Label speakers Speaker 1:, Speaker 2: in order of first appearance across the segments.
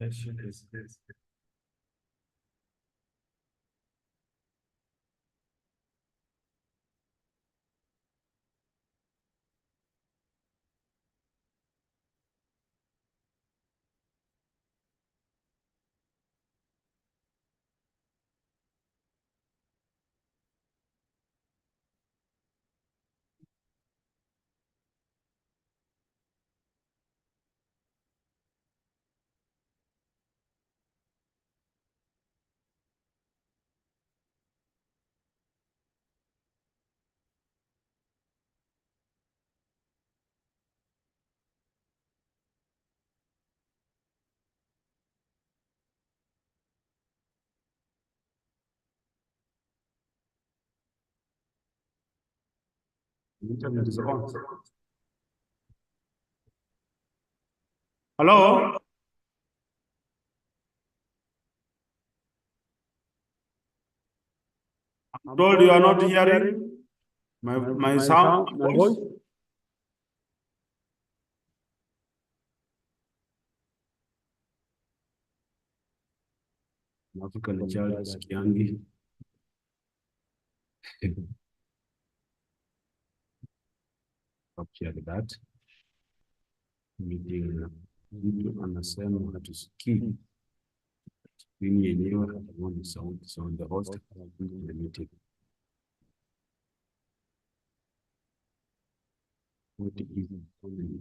Speaker 1: Yes. Internet is on. Hello? I'm told you are not hearing my sound, my voice. African child sikiangi. Capture that. Meeting mtu anasema hatusikii. Mimi yenyewe hatuoni sauti, so the host in the meeting. What is it?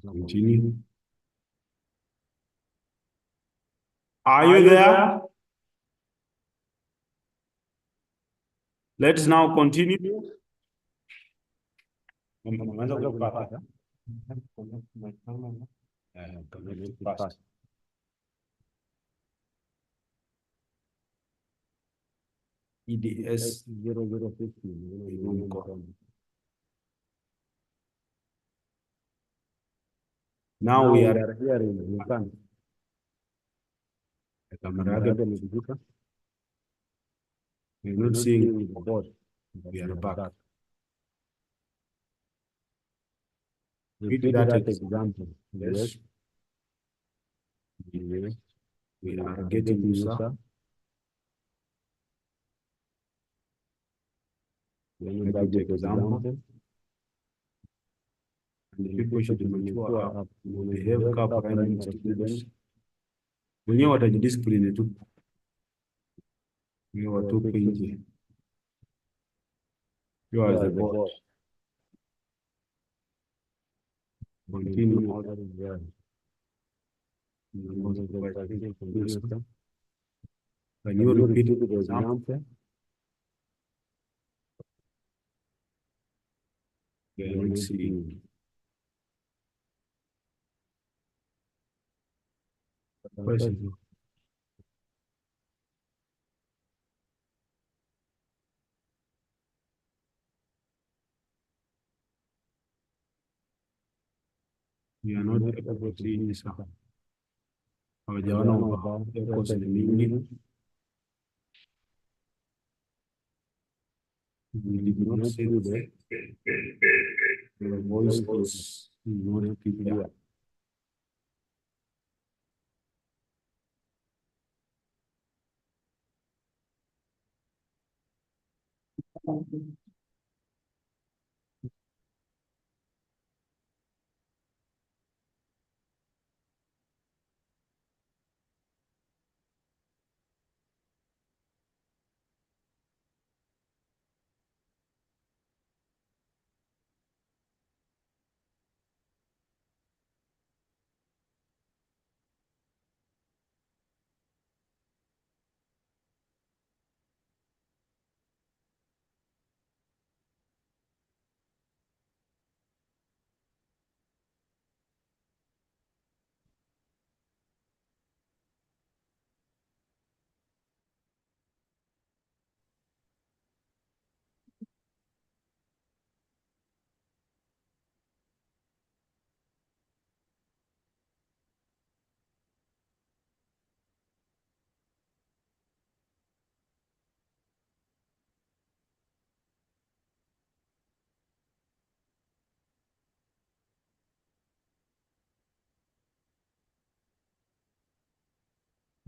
Speaker 1: Continue. Are you there? Let's now continue. EDS 0050. Now we are here in Japan. We're not seeing the board. We are back. Read that example. Yes. We are getting user. Let me take example. And the people should mature up. We have cooperate students. Wenyewe watajidiscipline tu. Ni watupe nje. You are the board. Continue ordering there. Can you repeat the example? Let's see. Question. We are not able to see this. Hawajaona ubao course ni mingi. We did not see the voice was not clear.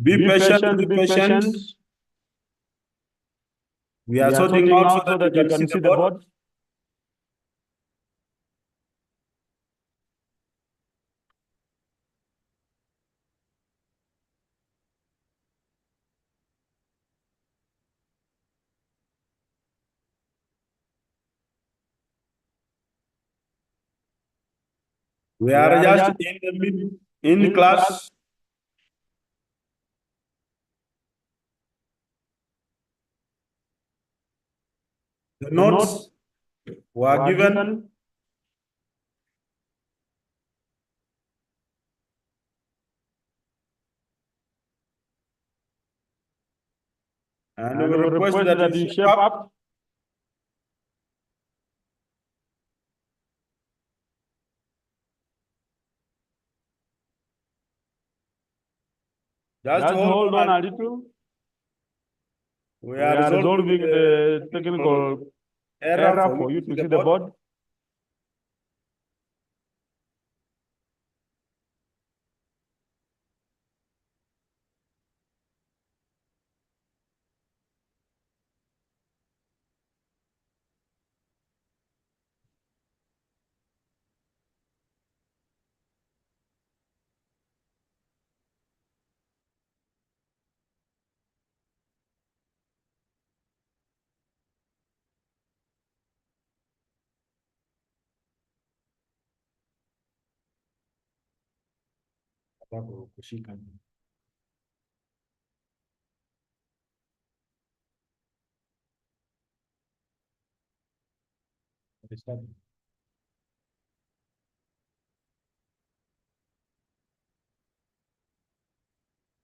Speaker 1: Be patient, be
Speaker 2: Be
Speaker 1: patient.
Speaker 2: patient.
Speaker 1: We are sorting out so that you can see the board. We are just in class. The notes were given. And we request that you shape up. Just hold on a little. We are resolving the technical error for you to see the board.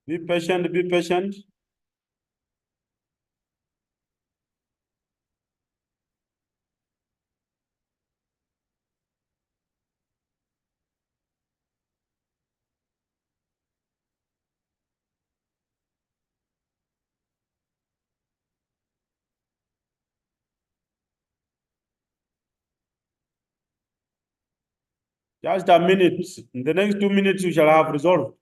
Speaker 1: Be patient, be patient. Just a minute. In the next 2 minutes, you shall have resolved.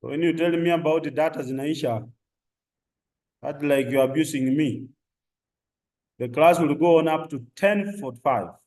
Speaker 1: When you tell me about the data, Zinaisha, that's like you're abusing me. The class will go on up to 10:45.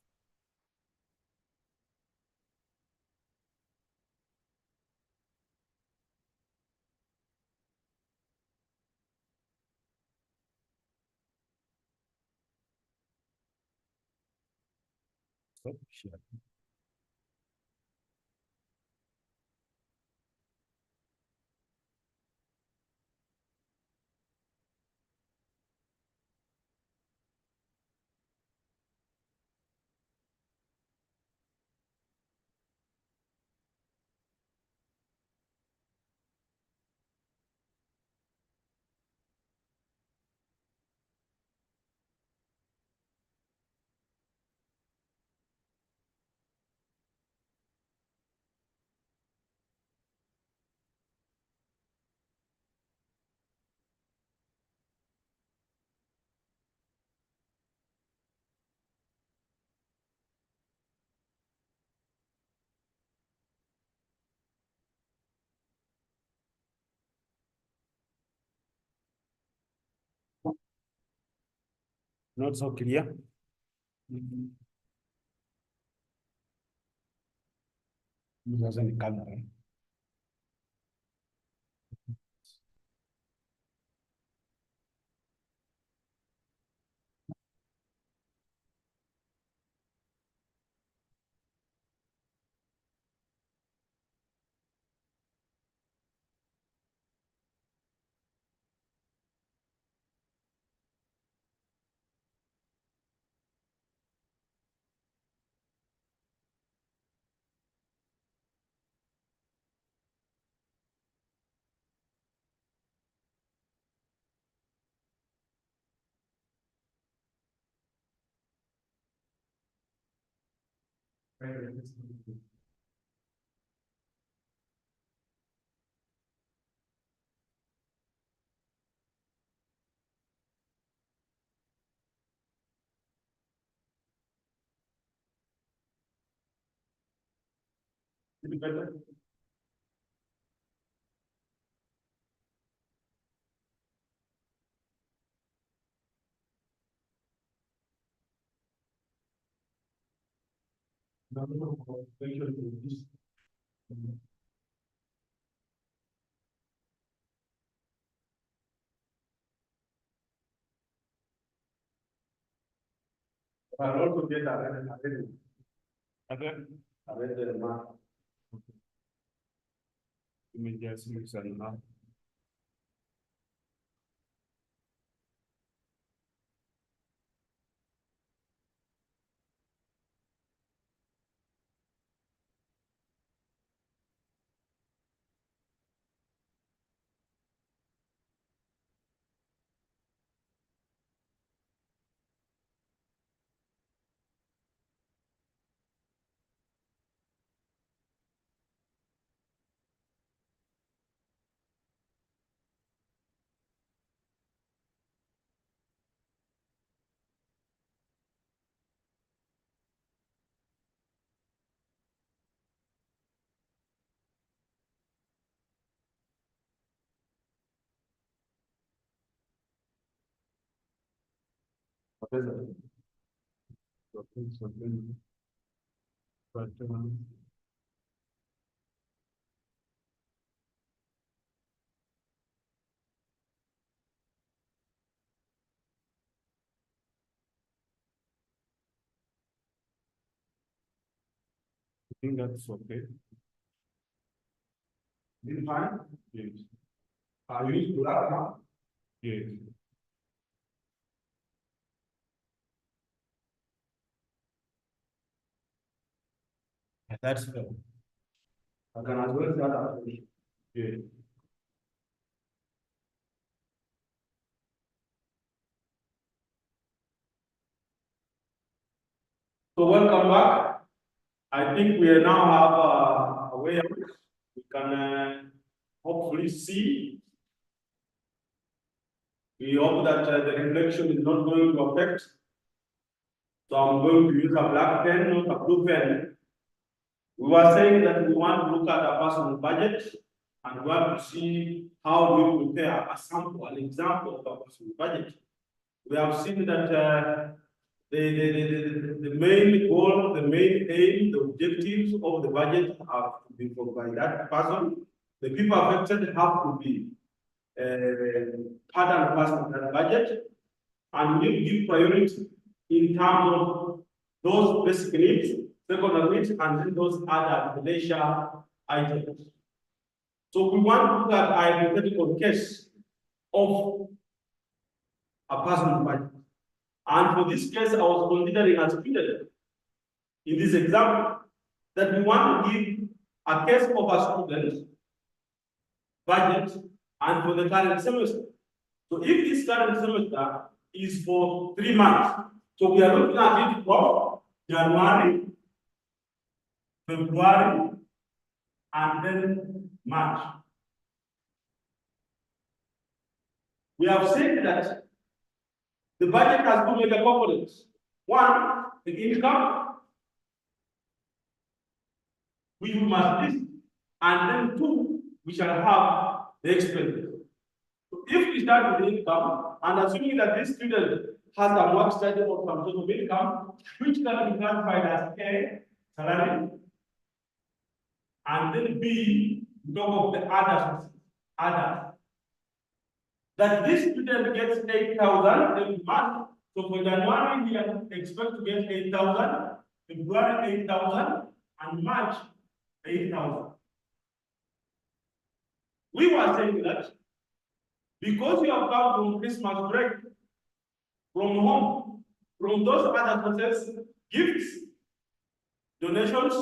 Speaker 1: Not so clear. Sasa ni kamera. Is it better? No, no, no. This. I'll also get that. Okay. I'll get the mark. Images and mark. What is it? But, I think that's okay. Is it fine? Yes. Are you used to that now? Yes. That's fair. I can as well start application. Yes. So welcome back. I think we now have a way out. We can hopefully see. We hope that the reflection is not going to affect. So I'm going to use a black pen, not a blue pen. We were saying that we want to look at a personal budget and we want to see how we prepare a sample, an example of a personal budget. We have seen that the main goal, the main aim, the objectives of the budget have to be by that person. The people affected have to be part and parcel of that budget, and we give priority in terms of those basic needs, secondary needs, and then those other leisure items. So we want to look at a hypothetical case of a personal budget. And for this case, I was considering a student in this example that we want to give a case of a student budget and for the current semester. So if this current semester is for 3 months, so we are looking at it from January, February, and then March. We have said that the budget has two major components. One, the income, which we must list, and then two, we shall have the expenses. So if we start with the income, and assuming that this student has a work study of some sort of income, which can be classified as A, salary, and then B, top of the others. That this student gets 8,000 every month. So for January, we expect to get 8,000, February 8,000, and March 8,000. We were saying that because you have come from Christmas break, from home, from those other sources, gifts, donations,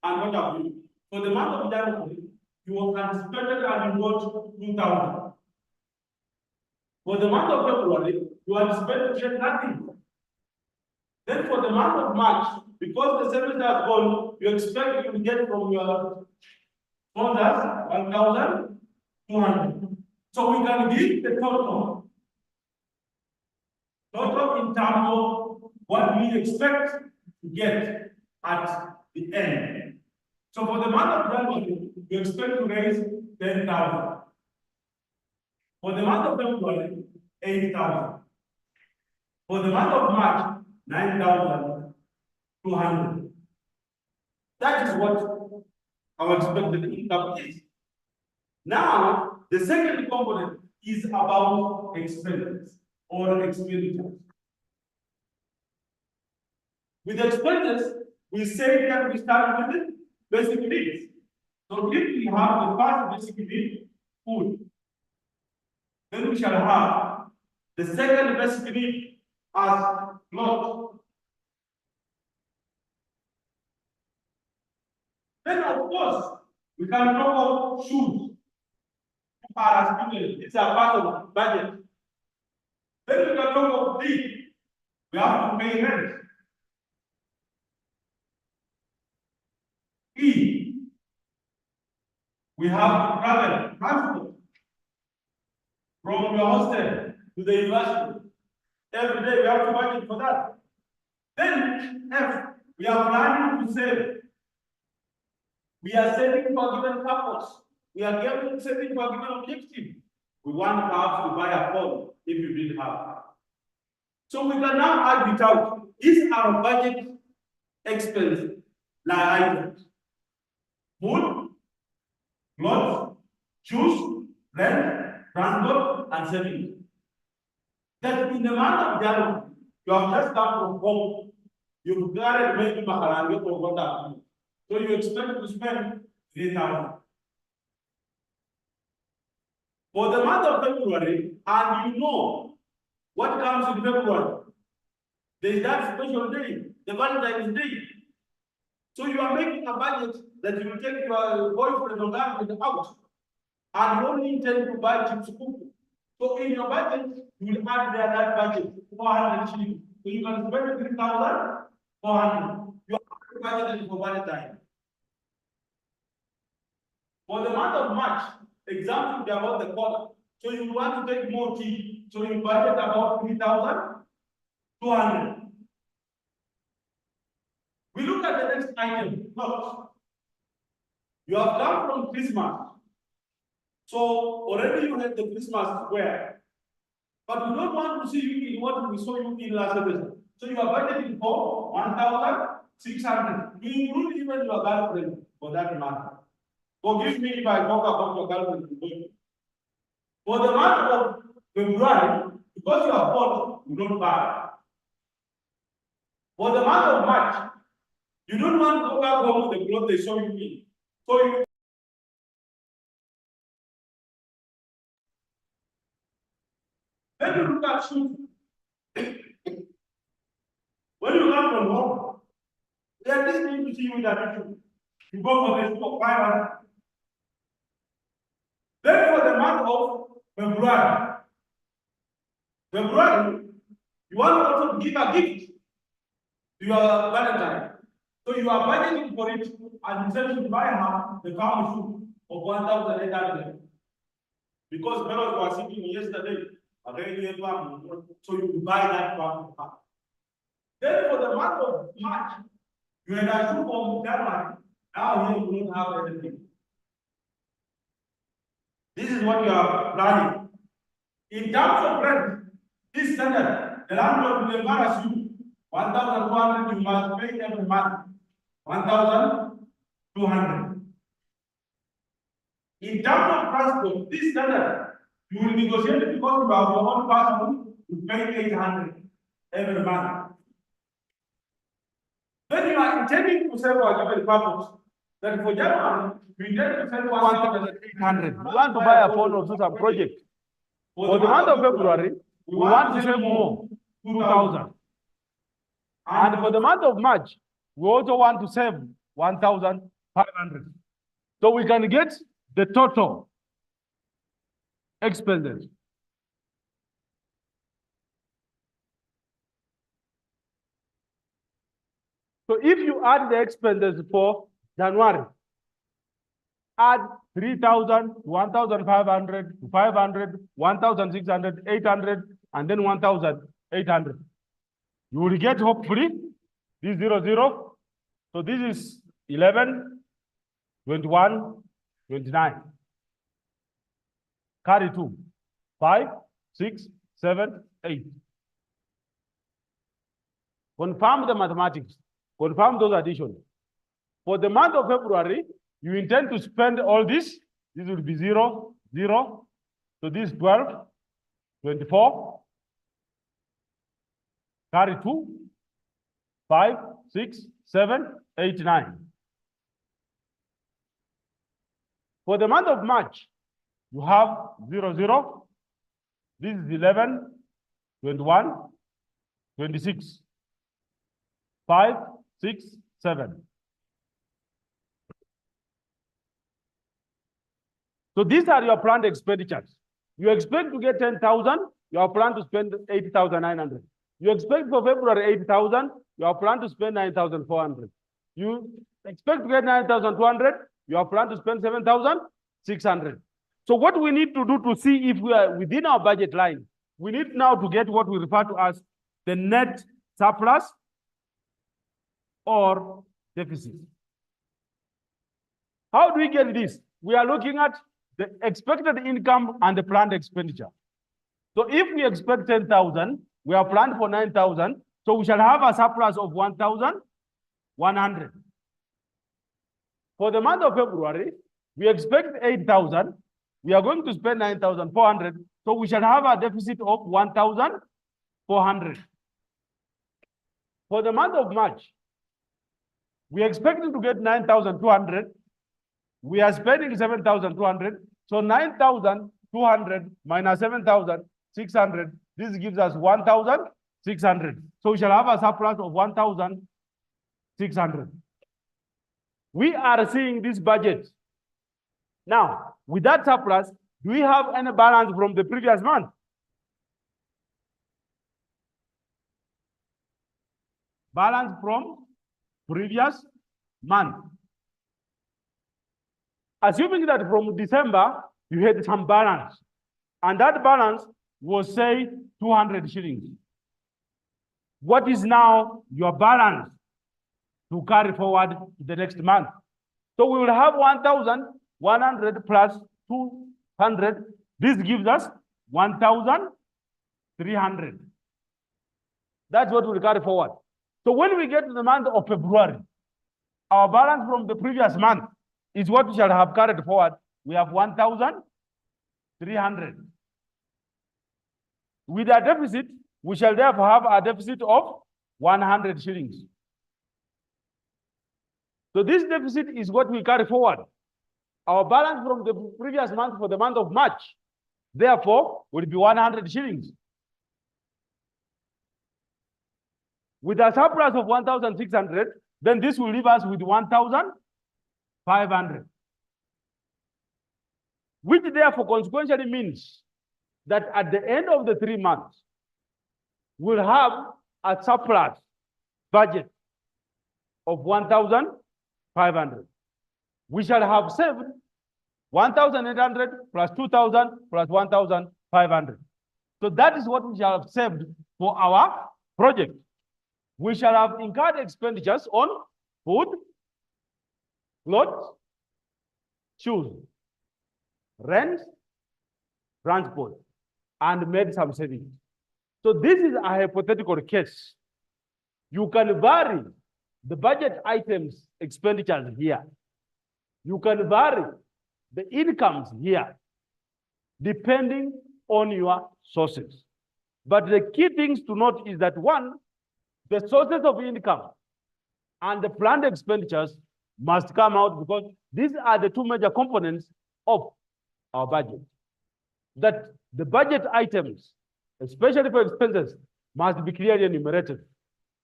Speaker 1: and what have you. For the month of January, you have anticipated and you got 2,000. For the month of February, you anticipate to get nothing. Then for the month of March, because the semester has gone, you expect you will get from your sponsors 1,200. So we can give the total in terms of what we expect to get at the end. So for the month of January, you expect to raise 10,000. For the month of February, 8,000. For the month of March, 9,200. That is what our expected income is. Now, the second component is about expenses or expenditures. With expenses, we say that we start with basic needs. So if we have the first basic need, food, then we shall have the second basic need as clothes. Then, of course, we can talk about shoes. As students, it's a part of the budget. Then we can talk about feed. We have to pay rent. E. We have to travel, transport from your hostel to the university. Every day we have to budget for that. Then F. We are planning to save. We are saving for given purpose. We are saving for given objective. We want perhaps to buy a phone if you didn't have. So we can now add it out. These are budget expense line items. Food, clothes, shoes, rent, transport, and savings. That in the month of January, you have just come from home. You've gathered maybe macaroni or water. So you expect to spend 3,000. For the month of February, and you know what comes in February, there is that special day, the Valentine's Day. So you are making a budget that you will take your boyfriend or girlfriend out, and you only intend to buy chips cookie. So in your budget, you will add there that budget, 400 shillings. So you can spend 3,400. You are budgeted for Valentine. For the month of March, exams will be about the quarter. So you want to take more tea. So you budget about 3,200. We look at the next item. Look, you have come from Christmas. So already you had the Christmas square. But we don't want to see you in what we saw you in last semester. So you are budgeting for 1,600. You include even your girlfriend for that matter. Forgive me if I talk about your girlfriend. For the month of February, because you are bought, you don't buy. For the month of March, you don't want to go back home with the clothes they show you in. So you then you look at shoes. When you come from home, they are just going to see you with that issue. You go for the shoe of 500. Then for the month of February, you want to also give a gift to your Valentine. So you are budgeting for it and you said to buy her the family shoe of 1,800. Because fellows were sitting yesterday, so you buy that family. Then for the month of March, you had a shoe from January. Now here you don't have anything. This is what you are planning. In terms of rent, this standard, The landlord will embarrass you. 1,200 you must pay every month. 1,200. In terms of transport, this standard, you will negotiate because you have your own person to pay 800 every month. Then you are intending to save for a given purpose. That for January, you intend to save 1,800.
Speaker 2: We want to buy a phone or do some project. For the month of February, we want to save more, 2,000. And for the month of March, we also want to save 1,500. So we can get the total expenses. So if you add the expenses for January, add 3,000, 1,500, 500, 1,600, 800, and then 1,800. You will get hopefully this 00. So this is 11, 21, 29. Carry 2, 5, 6, 7, 8. Confirm the mathematics. Confirm those additions. For the month of February, you intend to spend all this. This will be 0, 0. So this is 12, 24. Carry 2, 5, 6, 7, 8, 9. For the month of March, you have 0, 0. This is 11, 21, 26. 5, 6, 7. So these are your planned expenditures. You expect to get 10,000, you are planned to spend 8,900. You expect for February 8,000, you are planned to spend 9,400. You expect to get 9,200, you are planned to spend 7,600. So what we need to do to see if we are within our budget line, we need now to get what we refer to as the net surplus or deficit. How do we get this? We are looking at the expected income and the planned expenditure. So if we expect 10,000, we are planned for 9,000, so we shall have a surplus of 1,100. For the month of February, we expect 8,000, we are going to spend 9,400, so we shall have a deficit of 1,400. For the month of March, we are expecting to get 9,200. We are spending 7,200. So 9,200 minus 7,600, this gives us 1,600. So we shall have a surplus of 1,600. We are seeing this budget. Now, with that surplus, do we have any balance from the previous month? Balance from previous month. Assuming that from December, you had some balance, and that balance was, say, 200 shillings. What is now your balance to carry forward to the next month? So we will have 1,100 plus 200. This gives us 1,300. That's what we'll carry forward. So when we get to the month of February, our balance from the previous month is what we shall have carried forward. We have 1,300. With a deficit, we shall therefore have a deficit of 100 shillings. So this deficit is what we carry forward. Our balance from the previous month for the month of March, therefore, will be 100 shillings. With a surplus of 1,600, then this will leave us with 1,500. Which therefore consequentially means that at the end of the 3 months, we'll have a surplus budget of 1,500. We shall have saved 1,800 plus 2,000 plus 1,500. So that is what we shall have saved for our project. We shall have incurred expenditures on food, clothes, shoes, rent, transport, and made some savings. So this is a hypothetical case. You can vary the budget items expenditures here. You can vary the incomes here, depending on your sources. But the key things to note is that one, the sources of income and the planned expenditures must come out because these are the two major components of our budget. That the budget items, especially for expenses, must be clearly enumerated.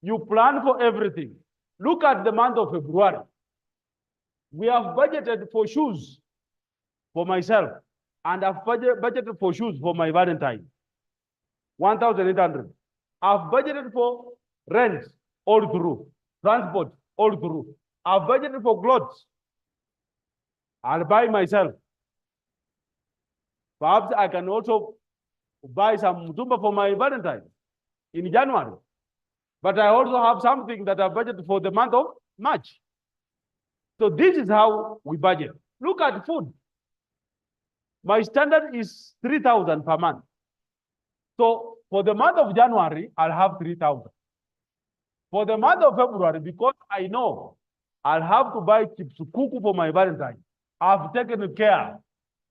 Speaker 2: You plan for everything. Look at the month of February. We have budgeted for shoes for myself, and I've budgeted for shoes for my Valentine, 1,800. I've budgeted for rent all through, transport all through. I've budgeted for clothes. I'll buy myself. Perhaps I can also buy some mutumba for my Valentine in January. But I also have something that I budgeted for the month of March. So this is how we budget. Look at food. My standard is 3,000 per month. So for the month of January, I'll have 3,000. For the month of February, because I know I'll have to buy chips kuku for my Valentine, I've taken care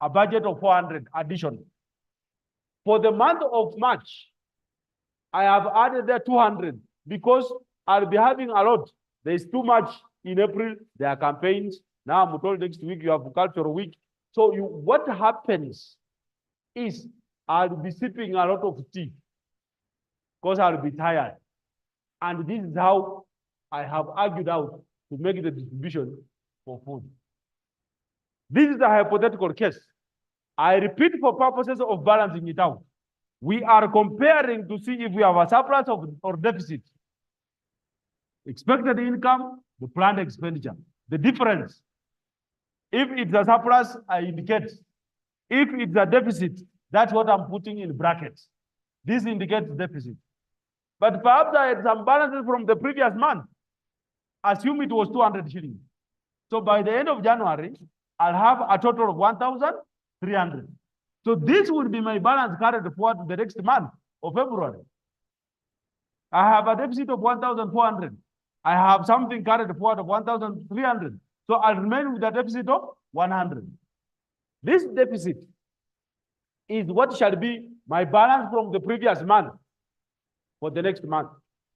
Speaker 2: a budget of 400 additional. For the month of March, I have added there 200 because I'll be having a lot. There's too much in April. There are campaigns. Now I'm told next week you have cultural week. So what happens is I'll be sipping a lot of tea because I'll be tired. And this is how I have argued out to make the distribution for food. This is a hypothetical case. I repeat for purposes of balancing it out. We are comparing to see if we have a surplus or deficit. Expected income, the planned expenditure. The difference. If it's a surplus, I indicate. If it's a deficit, that's what I'm putting in brackets. This indicates deficit. But perhaps I had some balances from the previous month. Assume it was 200 shillings. So by the end of January, I'll have a total of 1,300. So this would be my balance carried forward to the next month of February. I have a deficit of 1,400. I have something carried forward of 1,300. So I'll remain with a deficit of 100. This deficit is what shall be my balance from the previous month for the next month.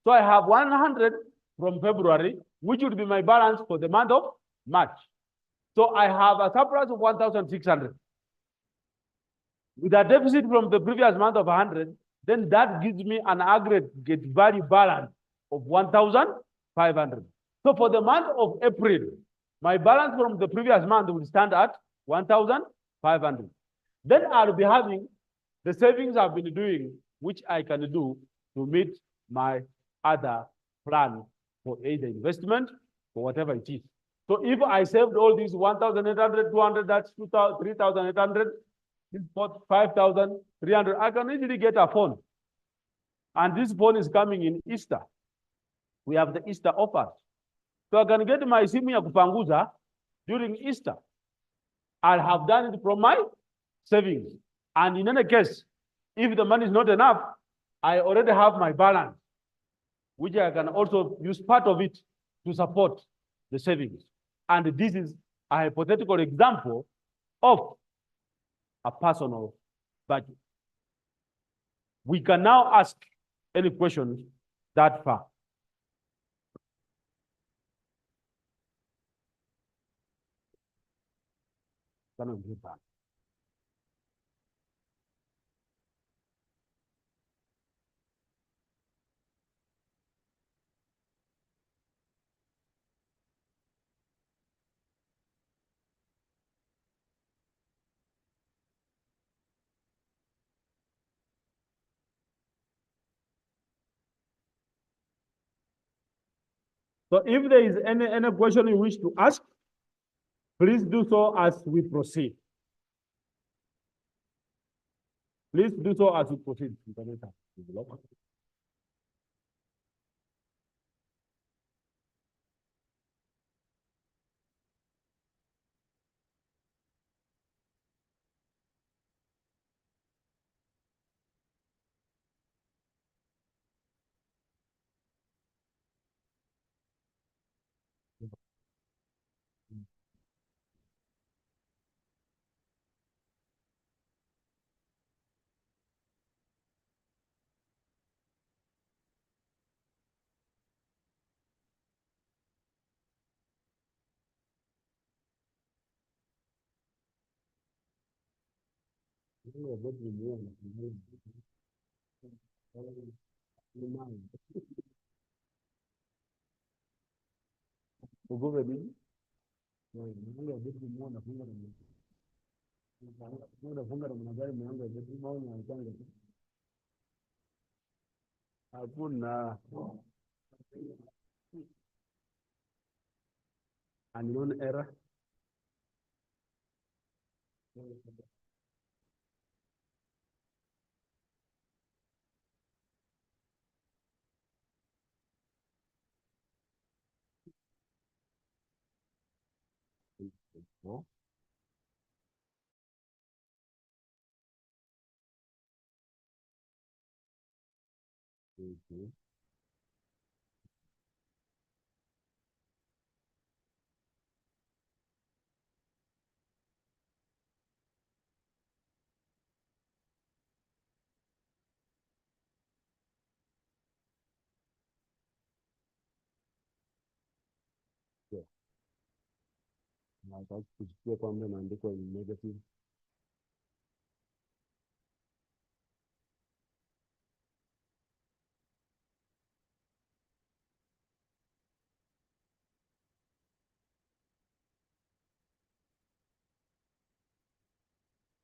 Speaker 2: So I have 100 from February, which would be my balance for the month of March. So I have a surplus of 1,600. With a deficit from the previous month of 100, then that gives me an aggregate value balance of 1,500. So for the month of April, my balance from the previous month will stand at 1,500. Then I'll be having the savings I've been doing, which I can do to meet my other plan for either investment or whatever it is. So if I saved all these 1,800, 200, that's 3,800, 5,300, I can easily get a phone. And this phone is coming in Easter. We have the Easter offers. So I can get my simu ya kupanguza during Easter. I'll have done it from my savings. And in any case, if the money is not enough, I already have my balance, which I can also use part of it to support the savings. And this is a hypothetical example of a personal budget. We can now ask any questions that far. So if there is any question you wish to ask, please do so as we proceed. Please do so as we proceed. Hakuna unknown error. Kusikia kwamba imeandikwa in negative.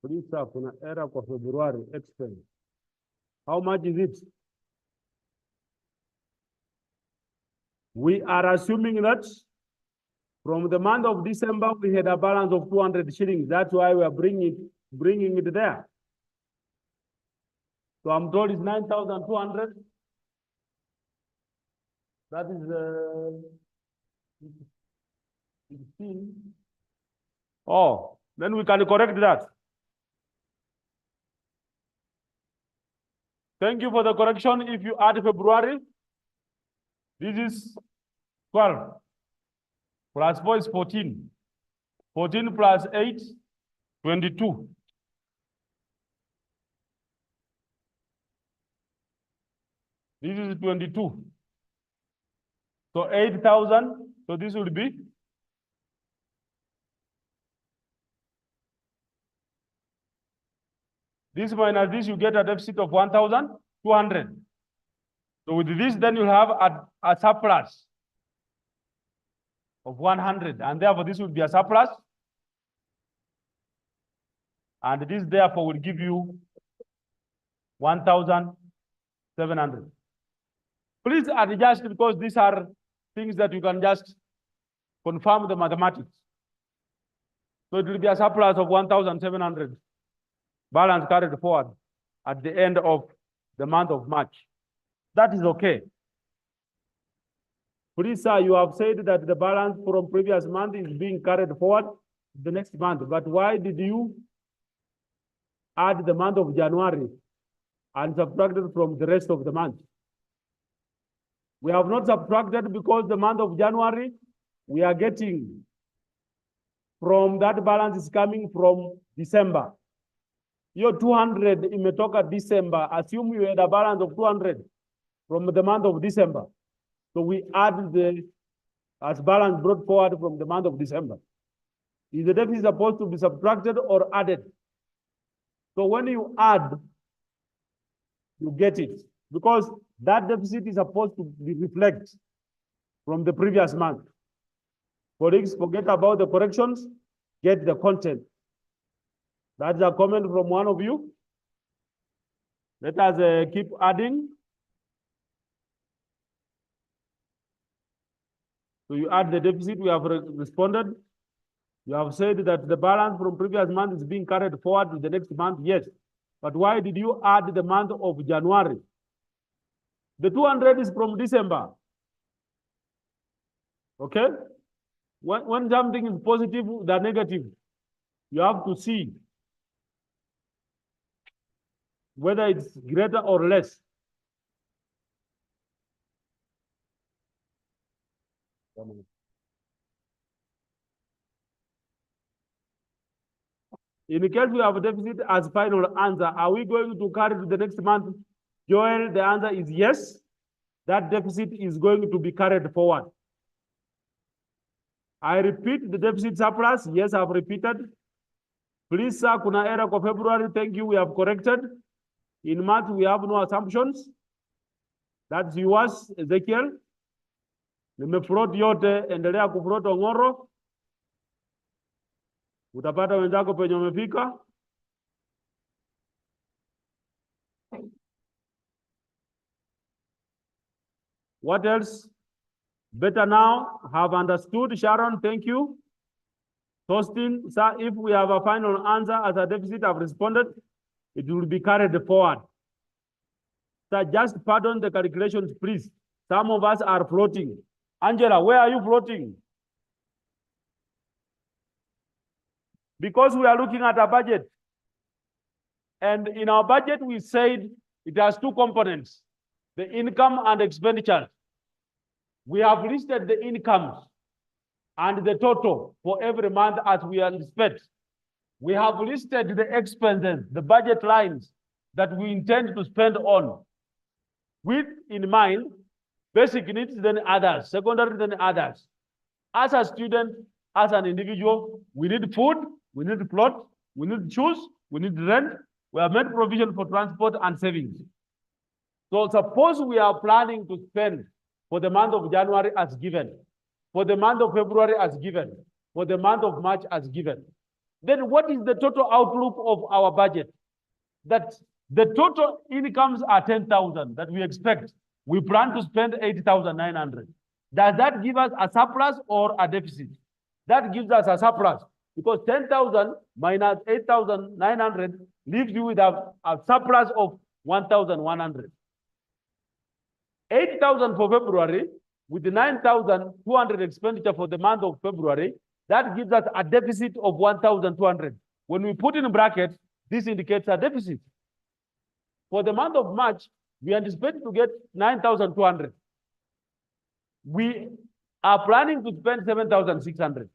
Speaker 2: Please, sir, kuna error kwa February expense. How much is it? We are assuming that from the month of December, we had a balance of 200 shillings. That's why we are bringing it there. So I'm told it's 9,200. That is 16. Oh, then we can correct that. Thank you for the correction. If you add February, this is 12 plus 4 is 14. 14 plus 8, 22. This is 22. So 8,000. So this would be this minus this, you get a deficit of 1,200. So with this, then you'll have a surplus of 100. And therefore, this would be a surplus. And this, therefore, will give you 1,700. Please adjust, because these are things that you can just confirm the mathematics. So it will be a surplus of 1,700. Balance carried forward at the end of the month of March. That is okay. Please, sir, you have said that the balance from previous month is being carried forward the next month. But why did you add the month of January and subtracted from the rest of the month? We have not subtracted because the month of January, we are getting from that balance is coming from December. Your 200 imetoka December. Assume you had a balance of 200 from the month of December. So we add the as balance brought forward from the month of December. Is the deficit supposed to be subtracted or added? So when you add, you get it, because that deficit is supposed to be reflected from the previous month. Colleagues, forget about the corrections, get the content. That's a comment from one of you. Let us keep adding. So you add the deficit, we have responded. You have said that the balance from previous month is being carried forward to the next month, yes. But why did you add the month of January? The 200 is from December. Okay? When something is positive, the negative, you have to see whether it's greater or less. In case we have a deficit as final answer, are we going to carry to the next month? Joel, the answer is yes. That deficit is going to be carried forward. I repeat, the deficit surplus, yes, I've repeated. Please, sir, kuna error for February. Thank you. We have corrected. In March, we have no assumptions. That's yours, Ezekiel. Nimefloat yote, endelea kufloat Ongoro. Utapata wenzako penye umefika. What else? Better now, have understood, Sharon, thank you. Tostin, sir, if we have a final answer as a deficit have responded, it will be carried forward. Sir, just pardon the calculations, please. Some of us are floating. Angela, where are you floating? Because we are looking at a budget. And in our budget, we said it has two components, the income and expenditure. We have listed the incomes and the total for every month as we anticipate. We have listed the expenses, the budget lines that we intend to spend on, with in mind basic needs than others, secondary than others. As a student, as an individual, we need food, we need clothes, we need shoes, we need rent. We have made provision for transport and savings. So suppose we are planning to spend for the month of January as given, for the month of February as given, for the month of March as given. Then what is the total outlook of our budget? That the total incomes are 10,000 that we expect. We plan to spend 8,900. Does that give us a surplus or a deficit? That gives us a surplus because 10,000 minus 8,900 leaves you with a surplus of 1,100. 8,000 for February with the 9,200 expenditure for the month of February, that gives us a deficit of 1,200. When we put in brackets, this indicates a deficit. For the month of March, we anticipate to get 9,200. We are planning to spend 7,600.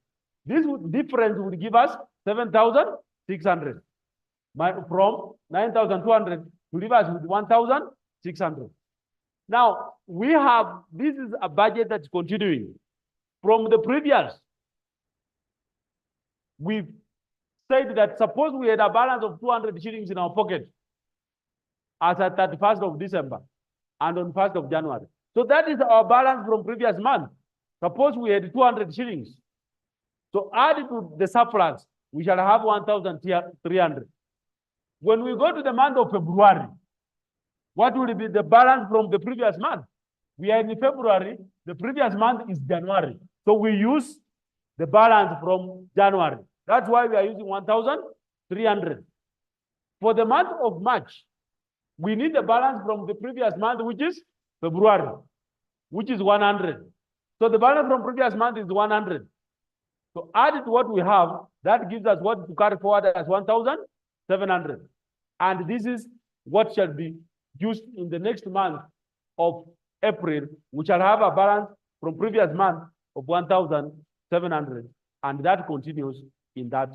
Speaker 2: This difference would give us 7,600. From 9,200 to leave us with 1,600. Now, this is a budget that's continuing. From the previous, we've said that suppose we had a balance of 200 shillings in our pocket as at 31st of December and on 1st of January. So that is our balance from previous month. Suppose we had 200 shillings. So added to the surplus, we shall have 1,300. When we go to the month of February, what will be the balance from the previous month? We are in February, the previous month is January. So we use the balance from January. That's why we are using 1,300. For the month of March, we need the balance from the previous month, which is February, which is 100. So the balance from previous month is 100. So add it to what we have, that gives us what to carry forward as 1,700. And this is what shall be used in the next month of April, which shall have a balance from previous month of 1,700. And that continues in that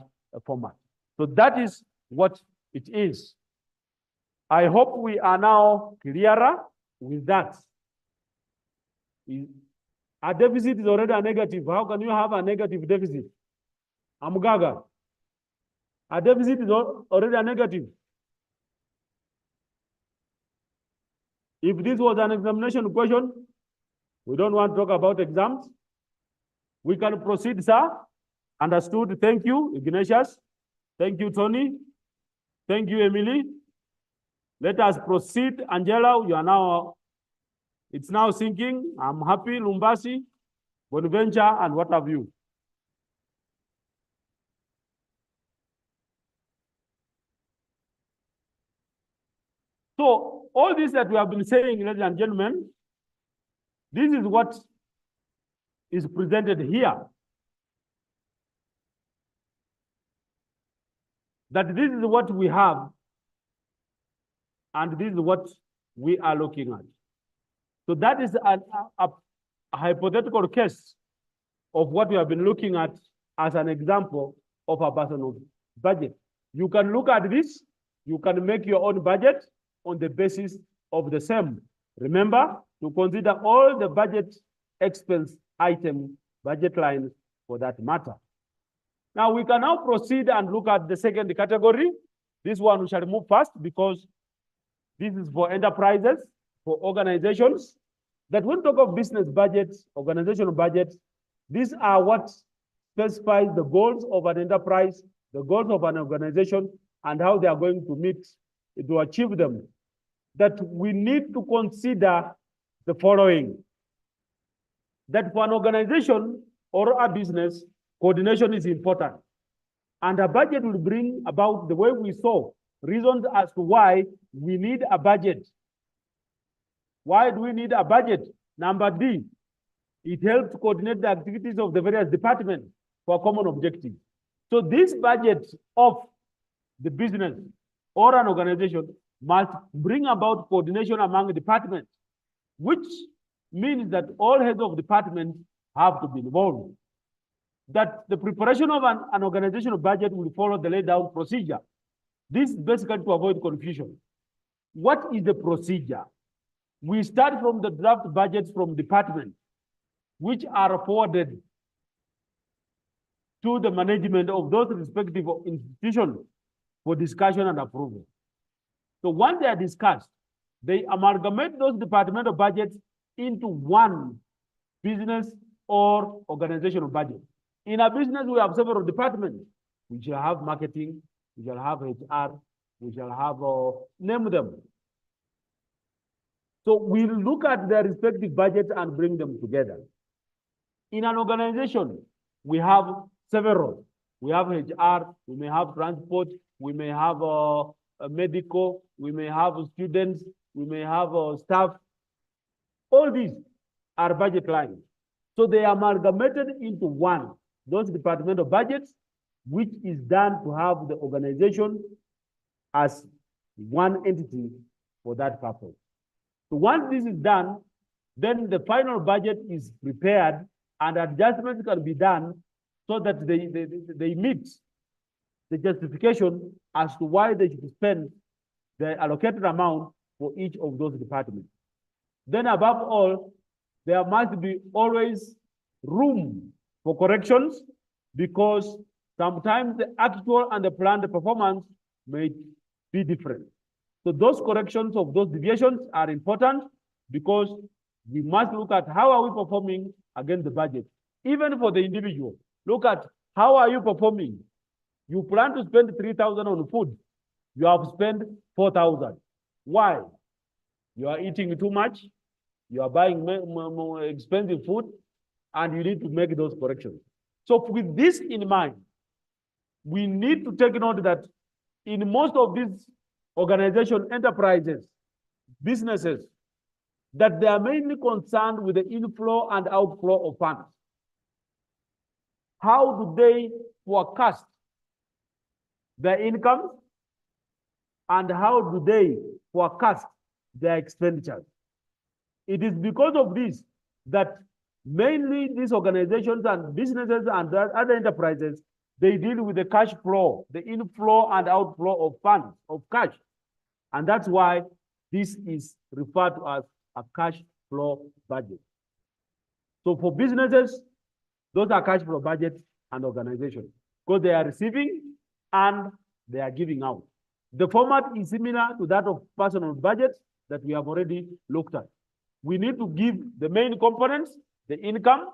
Speaker 2: format. So that is what it is. I hope we are now clearer with that. A deficit is already a negative. How can you have a negative deficit? Amugaga. A deficit is already a negative. If this was an examination question, we don't want to talk about exams. We can proceed, sir. Understood. Thank you, Ignatius. Thank you, Tony. Thank you, Emily. Let us proceed. Angela, you are now, it's now sinking. I'm happy. Lumbasi, Bonaventure, and what have you. So all this that we have been saying, ladies and gentlemen, this is what is presented here. That this is what we have, and this is what we are looking at. So that is a hypothetical case of what we have been looking at as an example of a personal budget. You can look at this, you can make your own budget on the basis of the same. Remember to consider all the budget expense item, budget lines for that matter. Now we can now proceed and look at the second category. This one we shall move first because this is for enterprises, for organizations. That when we talk of business budgets, organizational budgets, these are what specifies the goals of an enterprise, the goals of an organization, and how they are going to meet to achieve them. That we need to consider the following. That for an organization or a business, coordination is important. And a budget will bring about the way we saw reasons as to why we need a budget. Why do we need a budget? Number D, it helps coordinate the activities of the various departments for a common objective. So this budget of the business or an organization must bring about coordination among departments, which means that all heads of departments have to be involved. That the preparation of an organizational budget will follow the laid down procedure. This is basically to avoid confusion. What is the procedure? We start from the draft budgets from departments, which are forwarded to the management of those respective institutions for discussion and approval. So once they are discussed, they amalgamate those departmental budgets into one business or organizational budget. In a business, we have several departments. We shall have marketing, we shall have HR, we shall have, name them. So we look at their respective budgets and bring them together. In an organization, we have several. We have HR, we may have transport, we may have medical, we may have students, we may have staff. All these are budget lines. So they are amalgamated into one, those departmental budgets, which is done to have the organization as one entity for that purpose. So once this is done, then the final budget is prepared and adjustments can be done so that they meet the justification as to why they should spend the allocated amount for each of those departments. Then above all, there must be always room for corrections because sometimes the actual and the planned performance may be different. So those corrections of those deviations are important because we must look at how are we performing against the budget. Even for the individual, look at how are you performing. You plan to spend 3,000 on food. You have spent 4,000. Why? You are eating too much. You are buying more expensive food, and you need to make those corrections. So with this in mind, we need to take note that in most of these organization, enterprises, businesses, that they are mainly concerned with the inflow and outflow of funds. How do they forecast their income and how do they forecast their expenditures? It is because of this that mainly these organizations and businesses and other enterprises, they deal with the cash flow, the inflow and outflow of funds, of cash. And that's why this is referred to as a cash flow budget. So for businesses, those are cash flow budgets and organizations because they are receiving and they are giving out. The format is similar to that of personal budgets that we have already looked at. We need to give the main components, the income,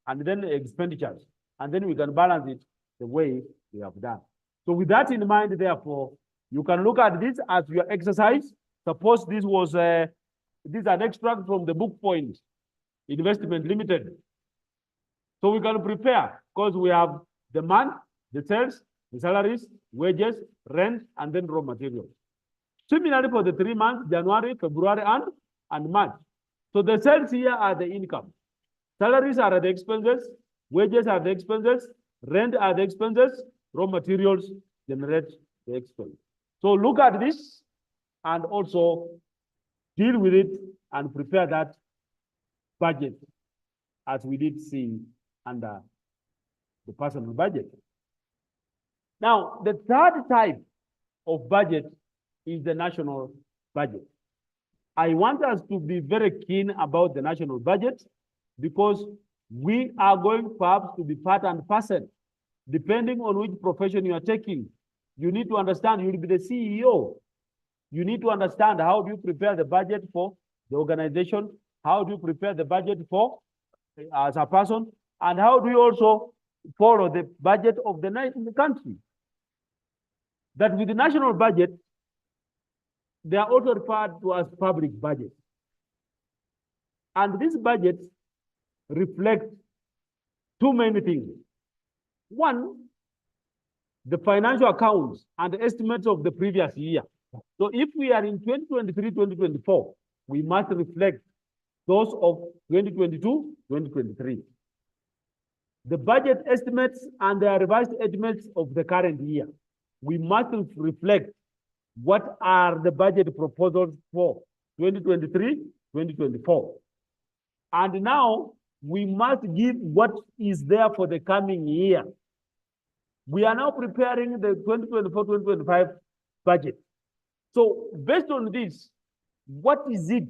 Speaker 2: and then the expenditures. And then we can balance it the way we have done. So with that in mind, therefore, you can look at this as your exercise. Suppose this was this is an extract from the book Point Investment Limited. So we can prepare because we have the month, the sales, the salaries, wages, rent, and then raw materials. Similarly for the 3 months, January, February, and March. So the sales here are the income. Salaries are the expenses, wages are the expenses, rent are the expenses, raw materials generate the expense. So look at this and also deal with it and prepare that budget as we did see under the personal budget. Now, the third type of budget is the national budget. I want us to be very keen about the national budget because we are going perhaps to be part and parcel depending on which profession you are taking. You need to understand, you'll be the CEO. You need to understand how do you prepare the budget for the organization, how do you prepare the budget for as a person, and how do you also follow the budget of the country. That with the national budget, they are also referred to as public budget. And this budget reflects two main things. One, the financial accounts and the estimates of the previous year. So if we are in 2023-2024, we must reflect those of 2022-2023. The budget estimates and the revised estimates of the current year. We must reflect what are the budget proposals for 2023-2024. And now we must give what is there for the coming year. We are now preparing the 2024-2025 budget. So based on this, what is it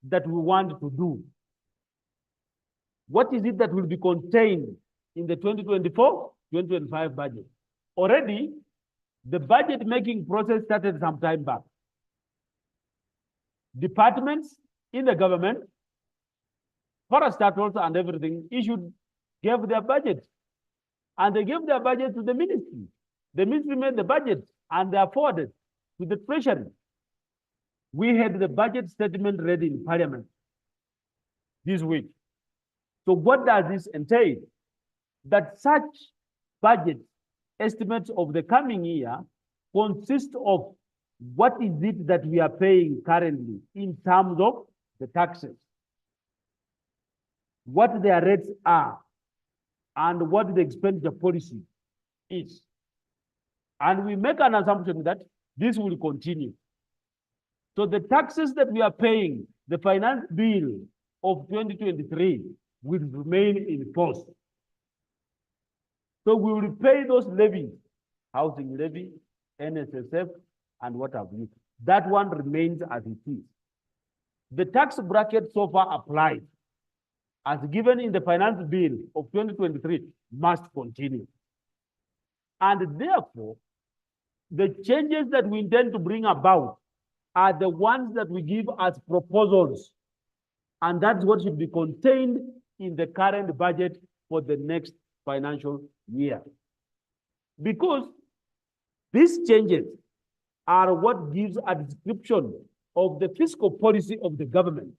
Speaker 2: that we want to do? What is it that will be contained in the 2024-2025 budget? Already, the budget making process started some time back. Departments in the government, parastatals and everything gave their budget. And they gave their budget to the ministry. The ministry made the budget and they forwarded to the treasury. We had the budget statement ready in parliament this week. So what does this entail? That such budget estimates of the coming year consist of what is it that we are paying currently in terms of the taxes, what their rates are, and what the expenditure policy is. And we make an assumption that this will continue. So the taxes that we are paying, the finance bill of 2023 will remain in force. So we will pay those levies, housing levy, NSSF, and what have you. That one remains as it is. The tax bracket so far applied, as given in the finance bill of 2023, must continue. And therefore, the changes that we intend to bring about are the ones that we give as proposals. And that's what should be contained in the current budget for the next financial year. Because these changes are what gives a description of the fiscal policy of the government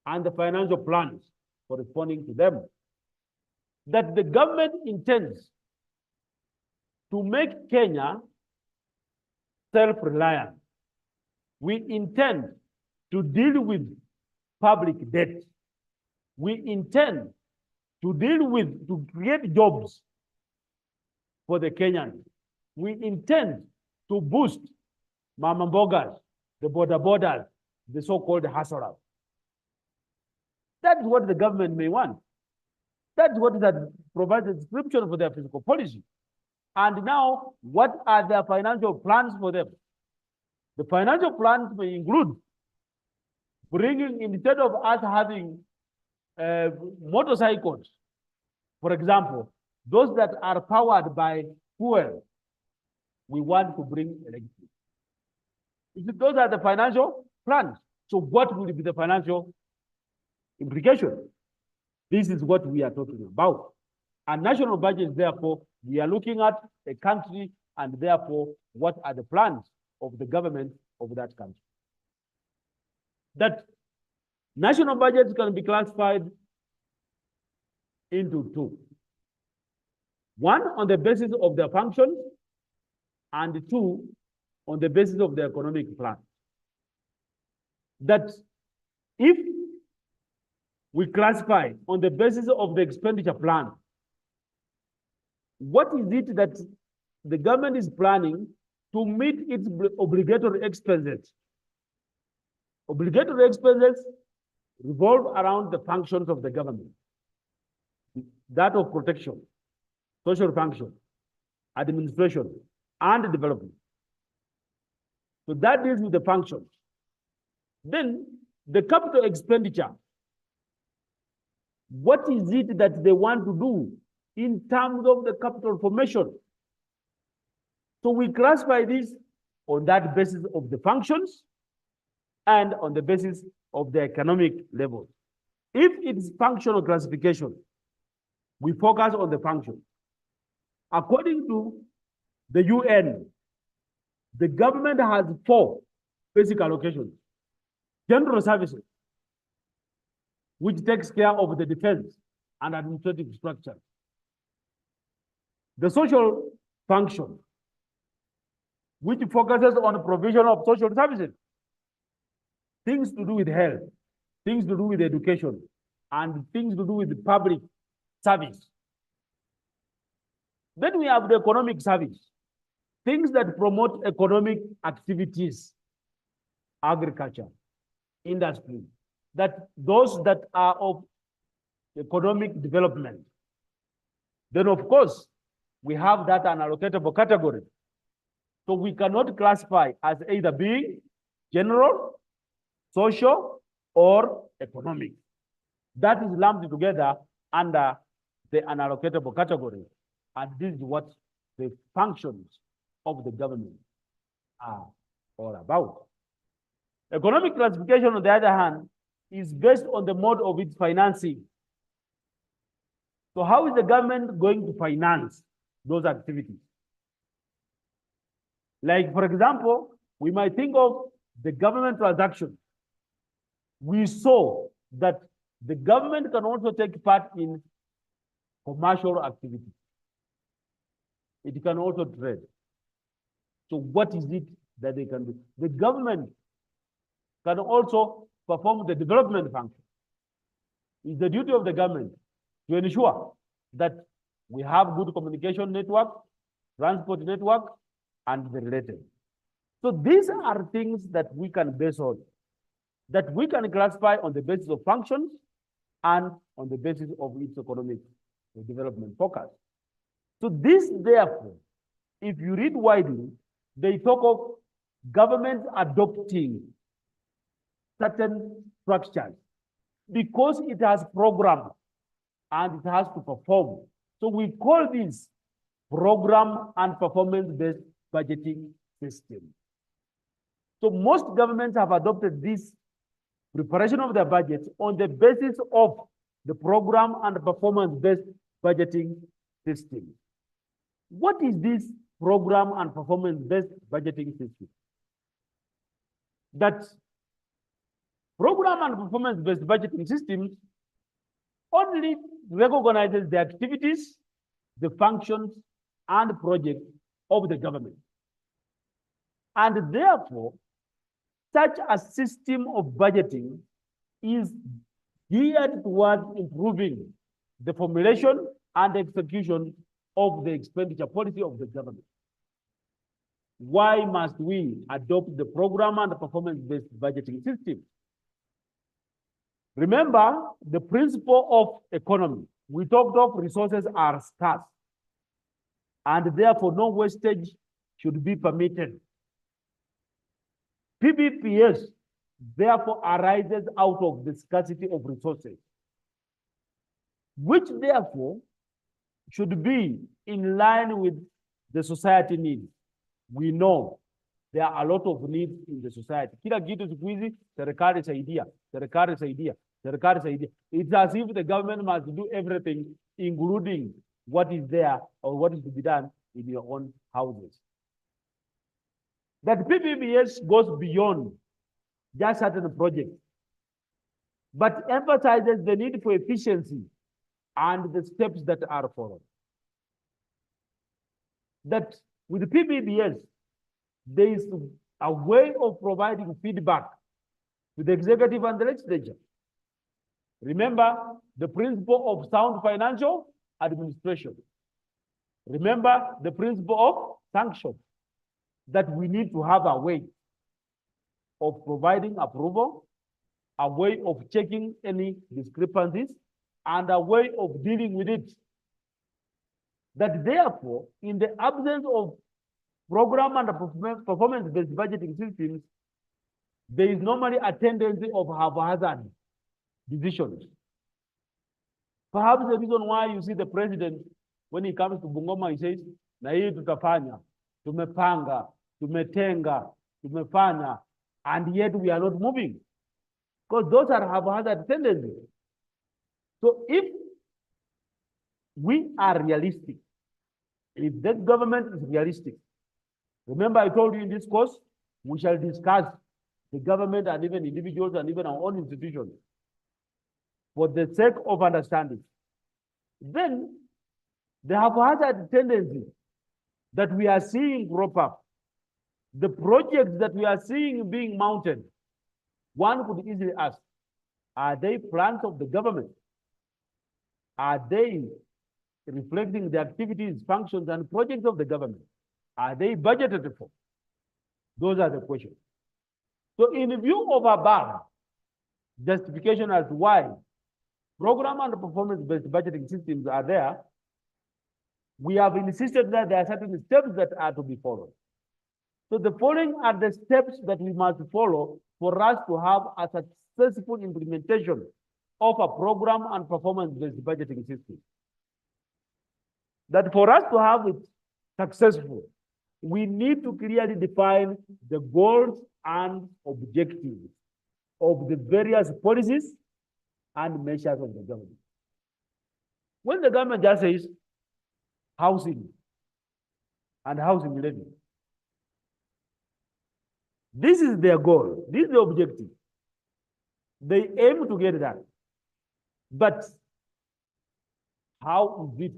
Speaker 2: and the financial plans corresponding to them. That the government intends to make Kenya self-reliant. We intend to deal with public debt. We intend to create jobs for the Kenyans. We intend to boost mama mbogas, the borders, the so-called hustlers. That's what the government may want. That's what that provides a description for their fiscal policy. And now, what are their financial plans for them? The financial plans may include bringing, instead of us having motorcycles, for example, those that are powered by fuel, we want to bring electricity. Those are the financial plans. So what will be the financial implication? This is what we are talking about. A national budget, therefore, we are looking at a country and therefore what are the plans of the government of that country. That national budgets can be classified into two. One, on the basis of their functions, and two, on the basis of the economic plan. That if we classify on the basis of the expenditure plan, what is it that the government is planning to meet its obligatory expenses? Obligatory expenses revolve around the functions of the government. That of protection, social function, administration, and development. So that deals with the functions. Then the capital expenditure. What is it that they want to do in terms of the capital formation. So we classify this on that basis of the functions and on the basis of the economic level. If it is functional classification, we focus on the function. According to the UN, the government has 4 basic allocations. General services, which takes care of the defense and administrative structure. The social function, which focuses on the provision of social services, things to do with health, things to do with education, and things to do with public service. Then we have the economic service, things that promote economic activities, agriculture, industry, that those that are of economic development. Then, of course, we have that unallocatable category. So we cannot classify as either being general, social, or economic. That is lumped together under the unallocatable category. And this is what the functions of the government are all about. Economic classification, on the other hand, is based on the mode of its financing. So how is the government going to finance those activities? Like, for example, we might think of the government transaction. We saw that the government can also take part in commercial activity. It can also trade. So what is it that they can do? The government can also perform the development function. It's the duty of the government to ensure that we have good communication network, transport network, and the related. So these are things that we can base on, that we can classify on the basis of functions and on the basis of its economic development focus. So this, therefore, if you read widely, they talk of government adopting certain structures because it has program and it has to perform. So we call this program and performance-based budgeting system. So most governments have adopted this preparation of their budgets on the basis of the program and performance-based budgeting system. What is this program and performance-based budgeting system? That program and performance-based budgeting system only recognizes the activities, the functions, and projects of the government. And therefore, such a system of budgeting is geared towards improving the formulation and execution of the expenditure policy of the government. Why must we adopt the program and performance-based budgeting system? Remember the principle of economy. We talked of resources are scarce, and therefore no wastage should be permitted. PBPS therefore arises out of the scarcity of resources, which therefore should be in line with the society needs. We know there are a lot of needs in the society. Kila kitu siku hizi serikali saidia, serikali saidia, serikali saidia. It's as if the government must do everything, including what is there or what is to be done in your own houses. That PPBS goes beyond just certain projects, but emphasizes the need for efficiency and the steps that are followed. That with the PPBS, there is a way of providing feedback to the executive and the legislature. Remember the principle of sound financial administration. Remember the principle of sanction, that we need to have a way of providing approval, a way of checking any discrepancies, and a way of dealing with it. That therefore, in the absence of program and performance-based budgeting systems, there is normally a tendency of haphazard decisions. Perhaps the reason why you see the president when it comes to Bungoma, he says, na hii tutafanya, tumepanga, tumetenga, tumefanya, and yet we are not moving. Because those are haphazard tendencies. So if we are realistic, if the government is realistic, remember I told you in this course, we shall discuss the government and even individuals and even our own institutions for the sake of understanding. Then the haphazard tendency that we are seeing crop up, the projects that we are seeing being mounted, one could easily ask, are they plans of the government? Are they reflecting the activities, functions, and projects of the government? Are they budgeted for? Those are the questions. So in view of above, justification as to why program and performance-based budgeting systems are there, we have insisted that there are certain steps that are to be followed. So the following are the steps that we must follow for us to have a successful implementation of a program and performance-based budgeting system. That for us to have it successful, we need to clearly define the goals and objectives of the various policies and measures of the government. When the government just says housing and housing levy, this is their goal, this is the objective. They aim to get that. But how is it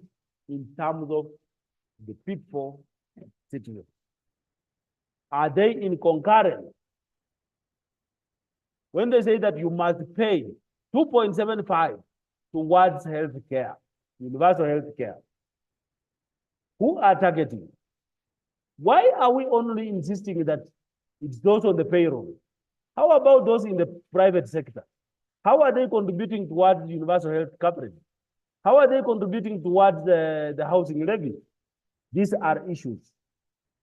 Speaker 2: in terms of the people citizens? Are they in concurrence? When they say that you must pay 2.75 towards health care, universal health care, who are targeting? Why are we only insisting that it's those on the payroll? How about those in the private sector? How are they contributing towards universal health coverage? How are they contributing towards the housing levy? These are issues.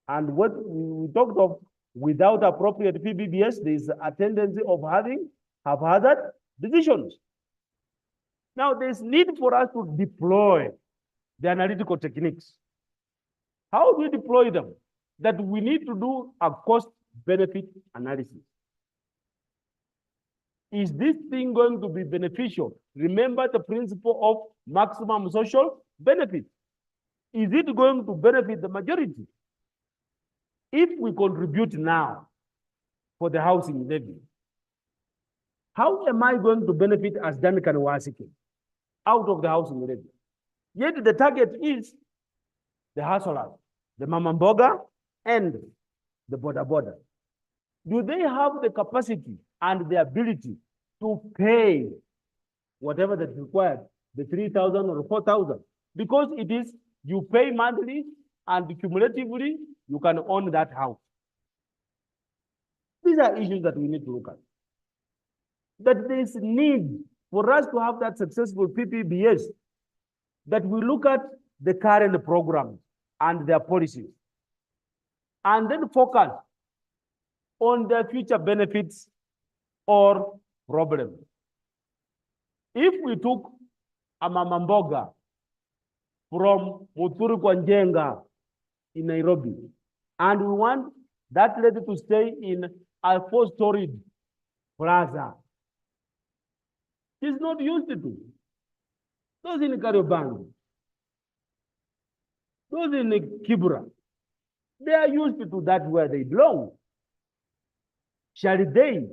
Speaker 2: And what we talked of, without appropriate PBBS, there is a tendency of having haphazard decisions. Now, there's need for us to deploy the analytical techniques. How do we deploy them? That we need to do a cost-benefit analysis. Is this thing going to be beneficial? Remember the principle of maximum social benefit. Is it going to benefit the majority? If we contribute now for the housing levy, how am I going to benefit as Duncan Wasike out of the housing levy? Yet the target is the hustlers, the mama mboga, and the border. Do they have the capacity and the ability to pay whatever that's required, the 3,000 or 4,000? Because it is, you pay monthly and cumulatively, you can own that house. These are issues that we need to look at. That there is need for us to have that successful PPBS, that we look at the current programs and their policies, and then focus on their future benefits or problems. If we took a mama mboga from Muturu kwa Njenga in Nairobi, and we want that lady to stay in a 4-story plaza, she's not used to. Those in Kariobangi, those in Kibra, they are used to that where they belong. Shall they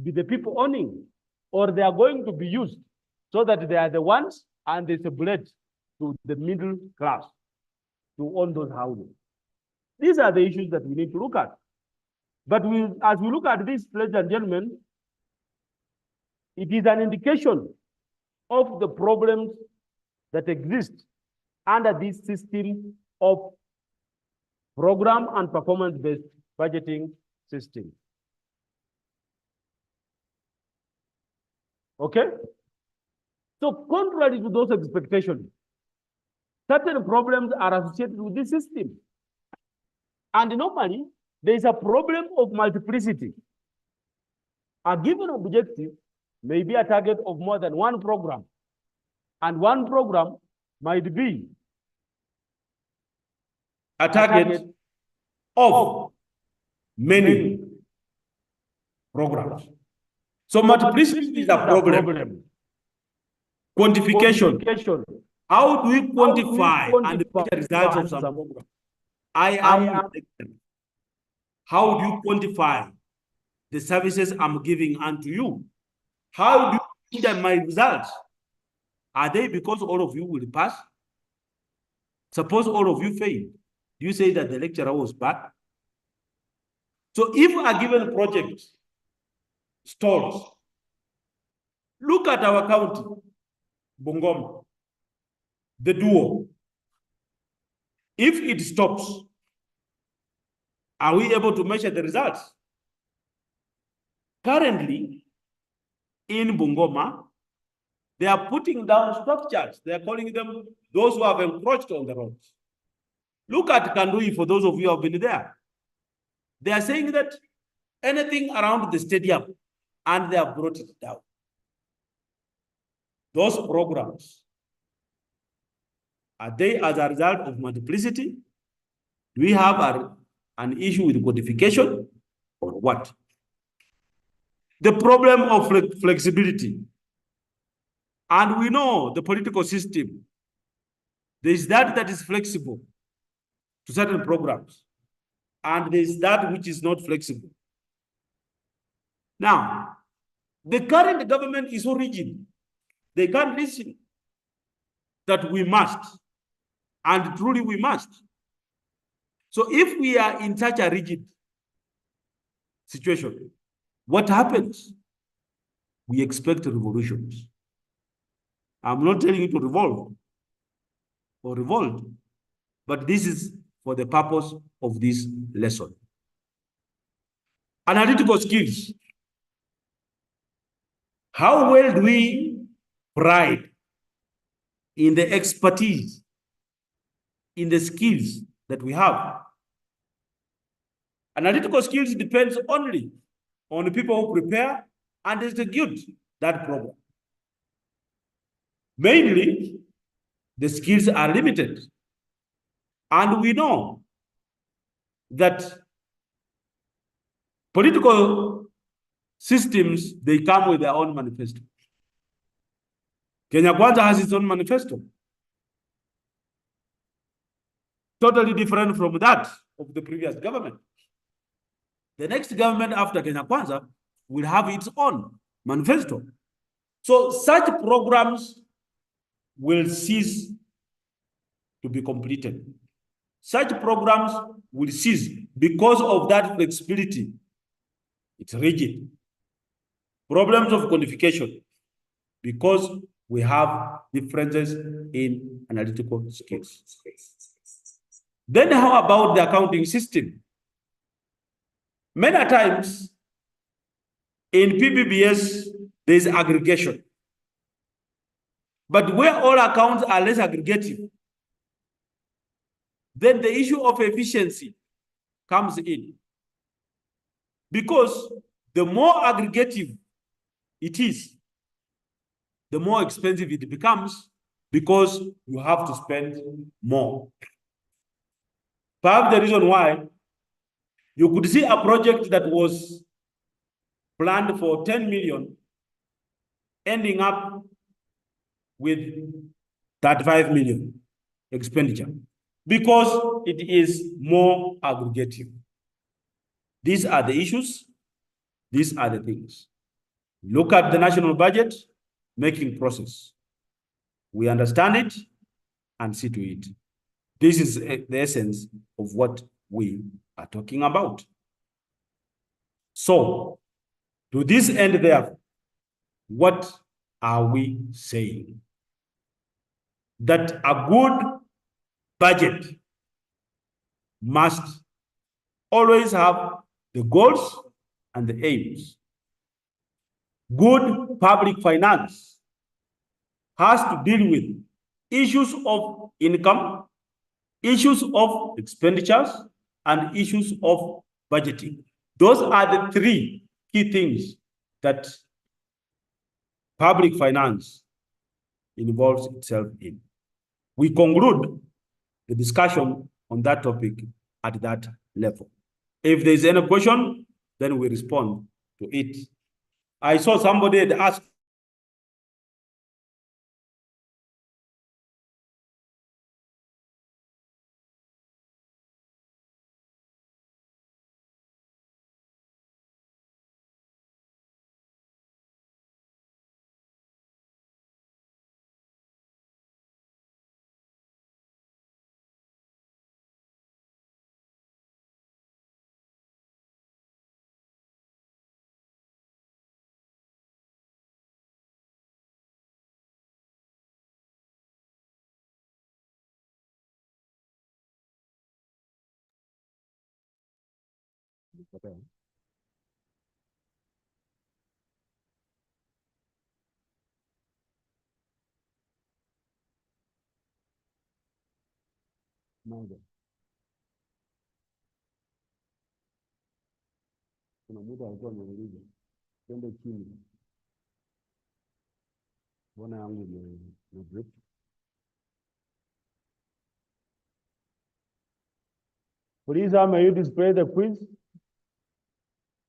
Speaker 2: be the people owning, or they are going to be used so that they are the ones and they separate to the middle class to own those houses? These are the issues that we need to look at. But as we look at this, ladies and gentlemen, it is an indication of the problems that exist under this system of program and performance-based budgeting system. Okay? So contrary to those expectations, certain problems are associated with this system. And normally, there is a problem of multiplicity. A given objective may be a target of more than one program. And one program might be
Speaker 1: a target of many programs. So multiplicity is a problem. Quantification. How do we quantify and get the results of some program? I am. How do you quantify the services I'm giving unto you? How do you see my results? Are they because all of you will pass? Suppose all of you fail. Do you say that the lecturer was bad? So if a given project stalls, look at our county, Bungoma, the duo. If it stops, are we able to measure the results? Currently, in Bungoma, they are putting down structures. They are calling them those who have encroached on the roads. Look at Kandui, for those of you who have been there. They are saying that anything around the stadium, and they have brought it down. Those programs, are they as a result of multiplicity? Do we have an issue with codification or what? The problem of flexibility. And we know the political system, there is that is flexible to certain programs, and there is that which is not flexible. Now, the current government is so rigid. They can't listen that we must, and truly we must. So if we are in such a rigid situation, what happens? We expect revolutions. I'm not telling you to revolt or revolt, but this is for the purpose of this lesson. Analytical skills. How well do we pride in the expertise, in the skills that we have? Analytical skills depends only on the people who prepare and execute that program. Mainly, the skills are limited. And we know that political systems, they come with their own manifesto. Kenya Kwanza has its own manifesto. Totally different from that of the previous government. The next government after Kenya Kwanza will have its own manifesto. So such programs will cease to be completed. Such programs will cease because of that flexibility. It's rigid. Problems of quantification, because we have differences in analytical skills. Then how about the accounting system? Many times in PBBS, there's aggregation. But where all accounts are less aggregative, then the issue of efficiency comes in. Because the more aggregative it is, the more expensive it becomes, because you have to spend more. Perhaps the reason why you could see a project that was planned for 10 million ending up with 35 million expenditure, because it is more aggregative. These are the issues. These are the things. Look at the national budget making process. We understand it and see to it. This is the essence of what we are talking about. So, to this end, therefore, what are we saying? That a good budget must always have the goals and the aims. Good public finance has to deal with issues of income, issues of expenditures, and issues of budgeting. Those are the three key things that public finance involves itself in. We conclude the discussion on that topic at that level. If there's any question, then we respond to it. I saw somebody had asked okay. Kuna mtu alikuwa ameuliza twende chini, mbona yangu ni drip? Please, may you display the quiz?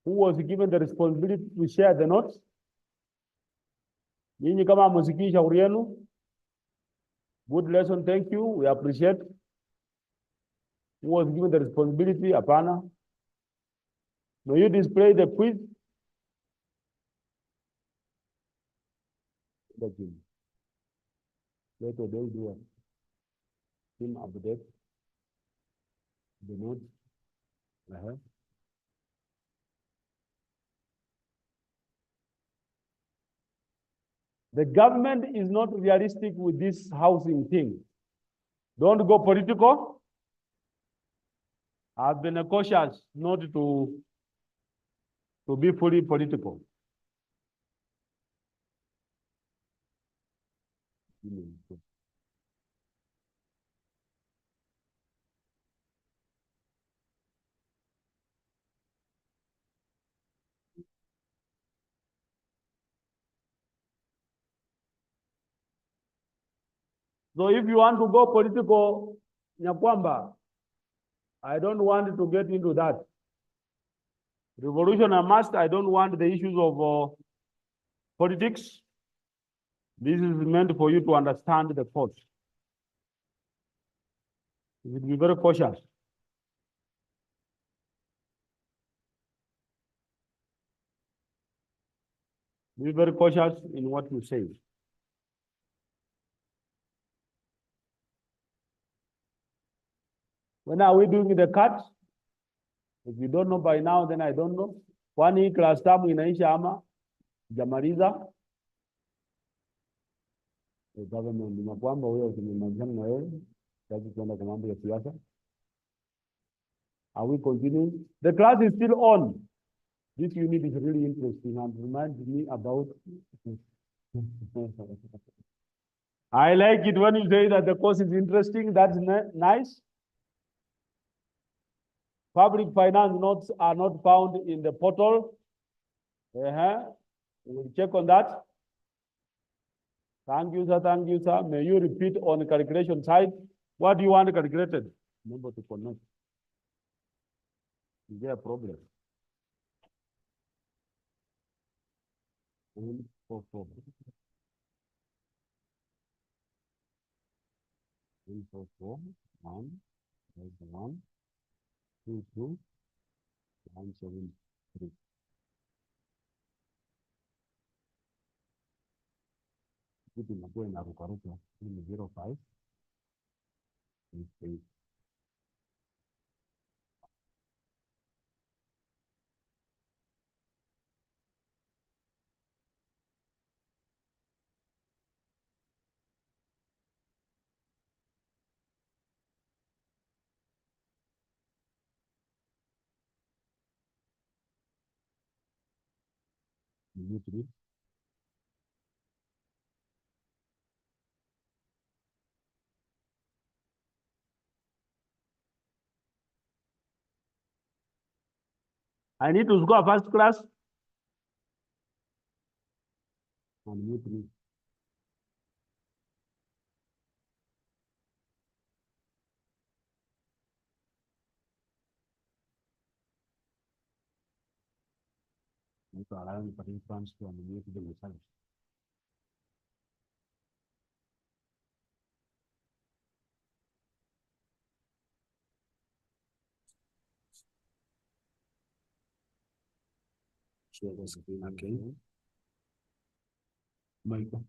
Speaker 1: Who was given the responsibility to share the notes? Nyinyi kama msikii shauri yenu. Good lesson, thank you. We appreciate. Who was given the responsibility? Hapana. May you display the quiz? Let the day do a team update the notes. The government is not realistic with this housing thing. Don't go political. I've been cautious not to be fully political. So if you want to go political, Nyakwamba, I don't want to get into that. Revolution a must. I don't want the issues of politics. This is meant for you to understand the cause. You should be very cautious. Be very cautious in what you say. When are we doing the cut? If you don't know by now, then I don't know. Kwani class tamu inaisha ama? Jamaliza? Government ni kwamba wewe ukimalizana na wewe, sasa tunaenda kwa mambo ya siasa. Are we continuing? The class is still on. This unit is really interesting and reminds me about. I like it when you say that the course is interesting. That's nice. Public finance notes are not found in the portal. We'll check on that. Thank you, sir. Thank you, sir. May you repeat on the calculation side? What do you want calculated? Remember to connect. Is there a problem? 144. 144. 1. 1. 2. 2. 173. Kitu inakuwa inarukaruka. Hii ni 05. 8. I need to score first class. And
Speaker 2: to allow the funds to ameliorate the results.
Speaker 3: Share the screen again.
Speaker 2: Michael.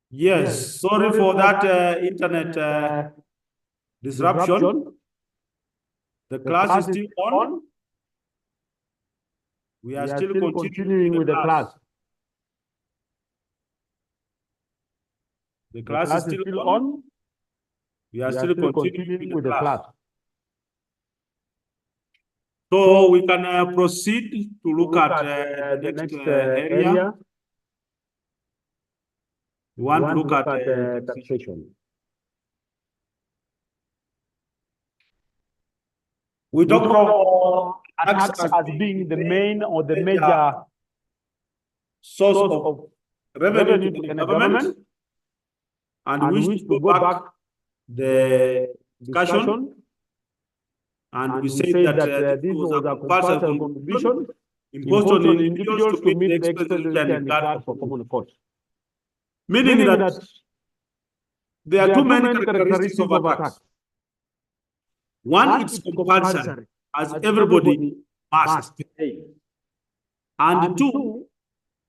Speaker 1: Yes, sorry for that internet disruption. The class is still on. We are still continuing with the class. The class is still on. We are still continuing with the class. So we can proceed to look at the next area. We want to look at taxation. We talk about tax as being the main or the major source of revenue to the government. And we wish to go back the discussion. And we say that this was a compulsory contribution imposed on individuals to meet the expenditure and incurred for common cause. Meaning that there are too many characteristics of a tax. One, it's compulsory, as everybody must pay. And two,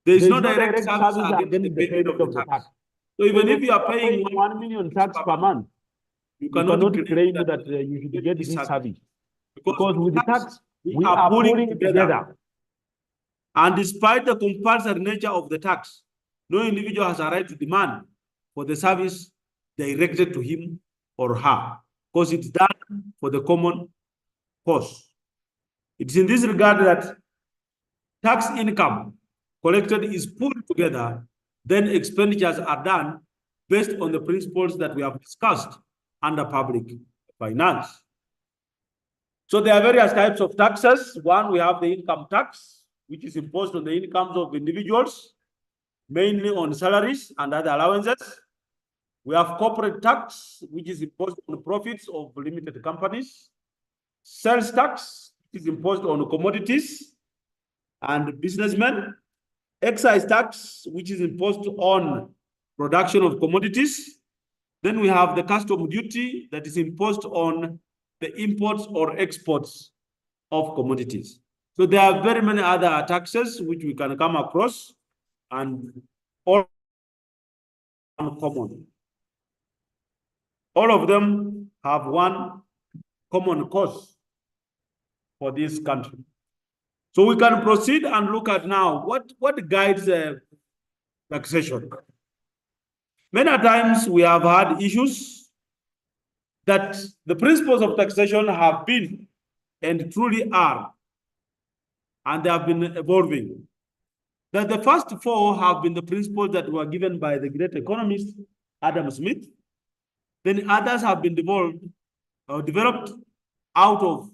Speaker 1: there is no direct service against the payment of the tax. So even if you are paying 1 million tax per month, you cannot claim that you should get this service. Because with the tax, we are pulling together. And despite the compulsory nature of the tax, no individual has a right to demand for the service directed to him or her, because it's done for the common cause. It's in this regard that tax income collected is pulled together, then expenditures are done based on the principles that we have discussed under public finance. So there are various types of taxes. One, we have the income tax, which is imposed on the incomes of individuals, mainly on salaries and other allowances. We have corporate tax, which is imposed on the profits of limited companies. Sales tax, which is imposed on commodities and businessmen. Excise tax, which is imposed on production of commodities. Then we have the custom duty that is imposed on the imports or exports of commodities. So there are very many other taxes which we can come across, and all common. All of them have one common cause for this country. So we can proceed and look at now what guides taxation. Many times we have had issues that the principles of taxation have been and truly are, and they have been evolving. That the first four have been the principles that were given by the great economist Adam Smith. Then others have been developed out of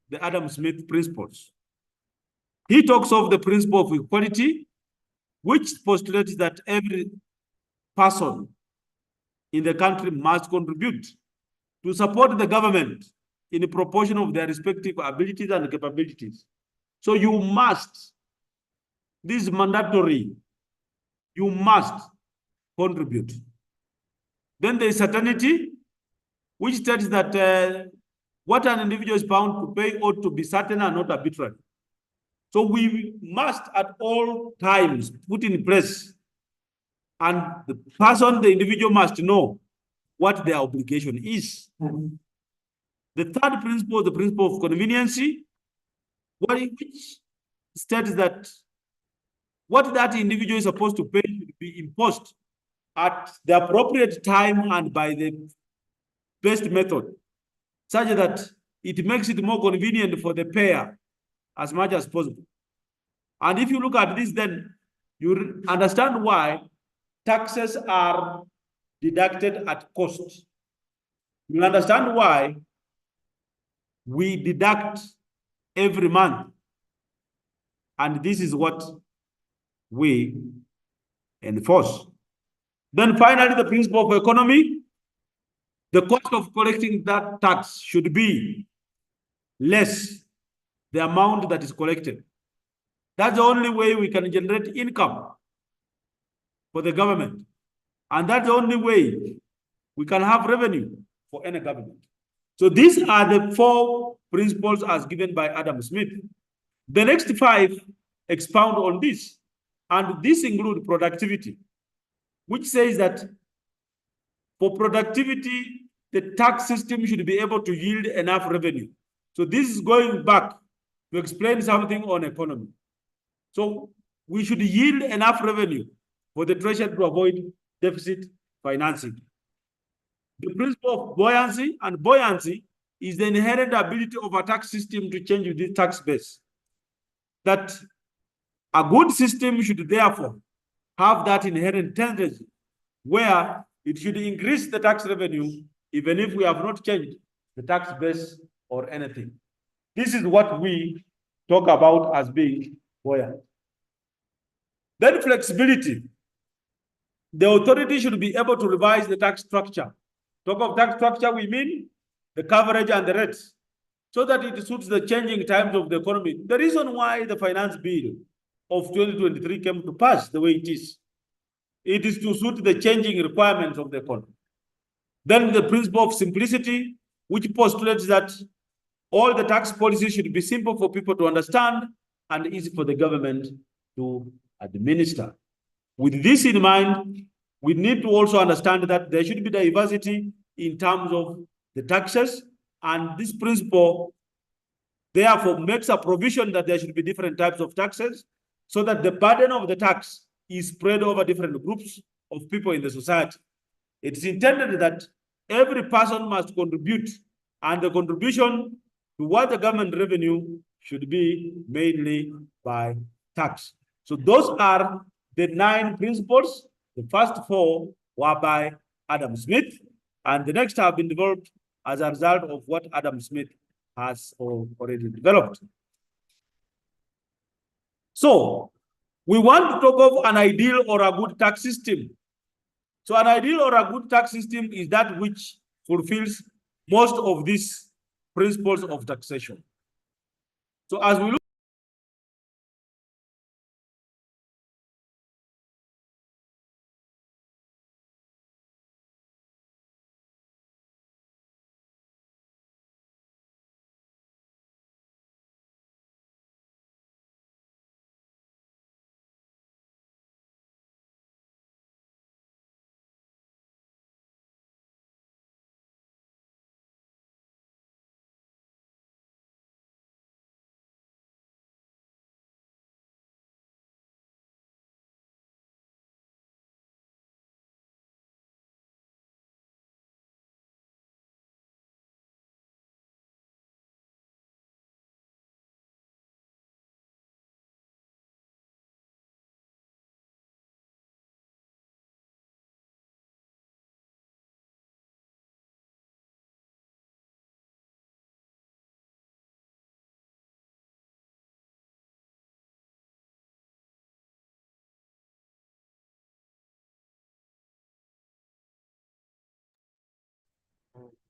Speaker 1: the Adam Smith principles. He talks of the principle of equality, which postulates that every person in the country must contribute to support the government in the proportion of their respective abilities and capabilities. So you must, this is mandatory, you must contribute. Then there is certainty, which states that what an individual is bound to pay ought to be certain and not arbitrary. So we must at all times put in place, and the person, the individual must know what their obligation is. The third principle, the principle of conveniency, which states that what that individual is supposed to pay should be imposed at the appropriate time and by the best method, such that it makes it more convenient for the payer as much as possible. And if you look at this, then you understand why taxes are deducted at cost. You understand why we deduct every month. And this is what we enforce. Then finally, the principle of economy. The cost of collecting that tax should be less the amount that is collected. That's the only way we can generate income for the government. And that's the only way we can have revenue for any government. So these are the four principles as given by Adam Smith. The next 5 expound on this, and this include productivity, which says that for productivity, the tax system should be able to yield enough revenue. So this is going back to explain something on economy. So we should yield enough revenue for the treasury to avoid deficit financing. The principle of buoyancy, and buoyancy is the inherent ability of a tax system to change with the tax base. That a good system should therefore have that inherent tendency where it should increase the tax revenue even if we have not changed the tax base or anything. This is what we talk about as being buoyant. Then flexibility. The authority should be able to revise the tax structure. Talk of tax structure, we mean the coverage and the rates, so that it suits the changing times of the economy. The reason why the finance bill of 2023 came to pass the way it is to suit the changing requirements of the economy. Then the principle of simplicity, which postulates that all the tax policies should be simple for people to understand and easy for the government to administer. With this in mind, we need to also understand that there should be diversity in terms of the taxes, and this principle therefore makes a provision that there should be different types of taxes so that the burden of the tax is spread over different groups of people in the society. It's intended that every person must contribute, and the contribution toward the government revenue should be mainly by tax. So those are the 9 principles. The first 4 were by Adam Smith, and the next have been developed as a result of what Adam Smith has already developed. So we want to talk of an ideal or a good tax system. So an ideal or a good tax system is that which fulfills most of these principles of taxation. So as we look,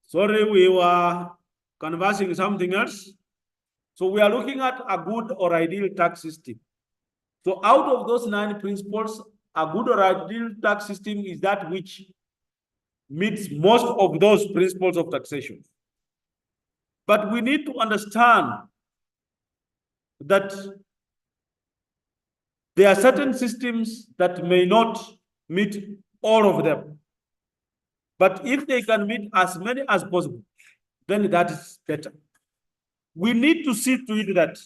Speaker 1: sorry, we were conversing something else. So we are looking at a good or ideal tax system. So out of those 9 principles, a good or ideal tax system is that which meets most of those principles of taxation. But we need to understand that there are certain systems that may not meet all of them. But if they can meet as many as possible, then that is better. We need to see to it that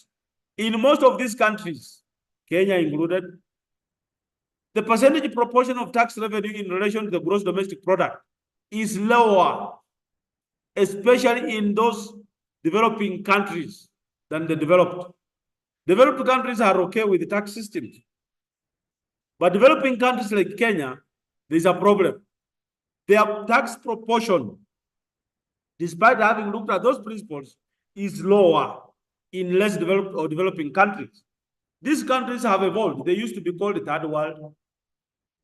Speaker 1: in most of these countries, Kenya included, the percentage proportion of tax revenue in relation to the gross domestic product is lower, especially in those developing countries than the developed. Developed countries are okay with the tax systems. But developing countries like Kenya, there's a problem. Their tax proportion, despite having looked at those principles, is lower in less developed or developing countries. These countries have evolved. They used to be called the third world.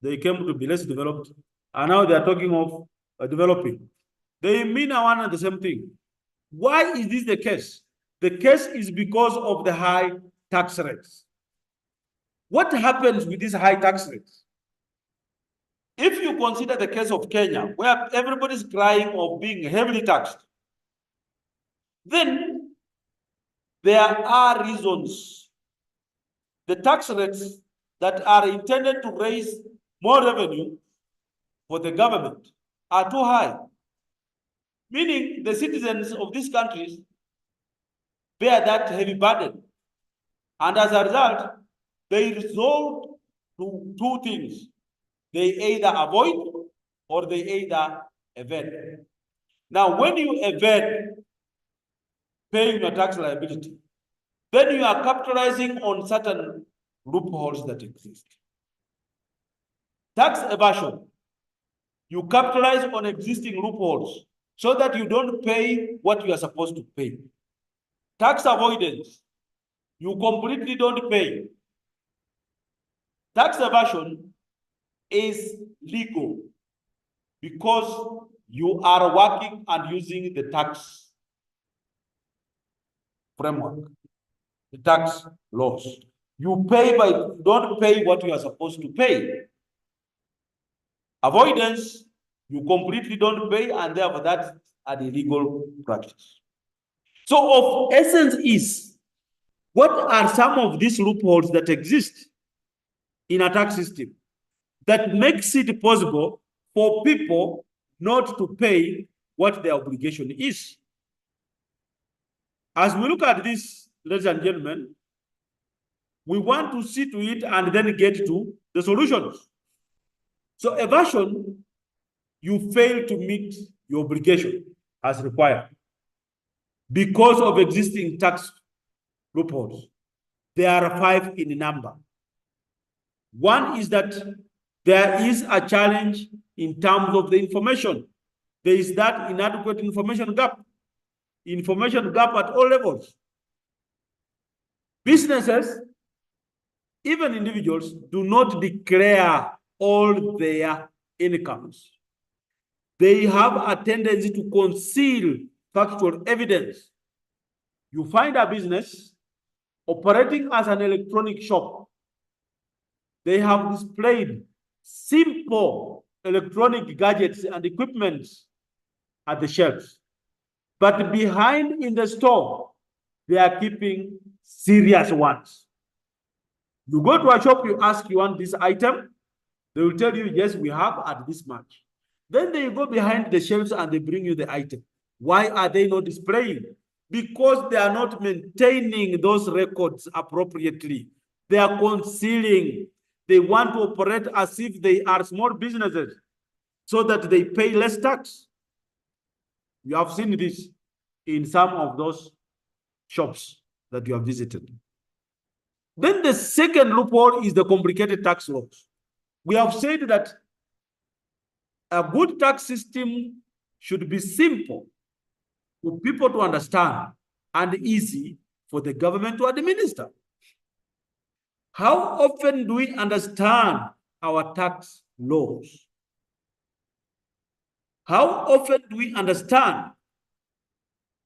Speaker 1: They came to be less developed, and now they are talking of developing. They mean one and the same thing. Why is this the case? The case is because of the high tax rates. What happens with these high tax rates? If you consider the case of Kenya, where everybody's crying of being heavily taxed, then
Speaker 4: there are reasons. The tax rates that are intended to raise more revenue for the government are too high, meaning the citizens of these countries bear that heavy burden. And as a result, they resort to two things. They either avoid or they either evade. Now, when you evade paying your tax liability, then you are capitalizing on certain loopholes that exist. Tax evasion, you capitalize on existing loopholes so that you don't pay what you are supposed to pay. Tax avoidance, you completely don't pay. Tax evasion is legal because you are working and using the tax framework, the tax laws. You pay but don't pay what you are supposed to pay. Avoidance, you completely don't pay, and therefore that's an illegal practice. So of essence is, what are some of these loopholes that exist in a tax system that makes it possible for people not to pay what their obligation is? As we look at this, ladies and gentlemen, we want to see to it and then get to the solutions. So evasion, you fail to meet your obligation as required because of existing tax loopholes. There are 5 in number. One is that there is a challenge in terms of the information. There is that inadequate information gap at all levels. Businesses, even individuals, do not declare all their incomes. They have a tendency to conceal factual evidence. You find a business operating as an electronic shop. They have displayed simple electronic gadgets and equipment at the shelves. But behind in the store, they are keeping serious ones. You go to a shop, you ask, you want this item? They will tell you, yes, we have at this much. Then they go behind the shelves and they bring you the item. Why are they not displaying? Because they are not maintaining those records appropriately. They are concealing. They want to operate as if they are small businesses so that they pay less tax. You have seen this in some of those shops that you have visited. Then the second loophole is the complicated tax laws. We have said that a good tax system should be simple for people to understand and easy for the government to administer. How often do we understand our tax laws? How often do we understand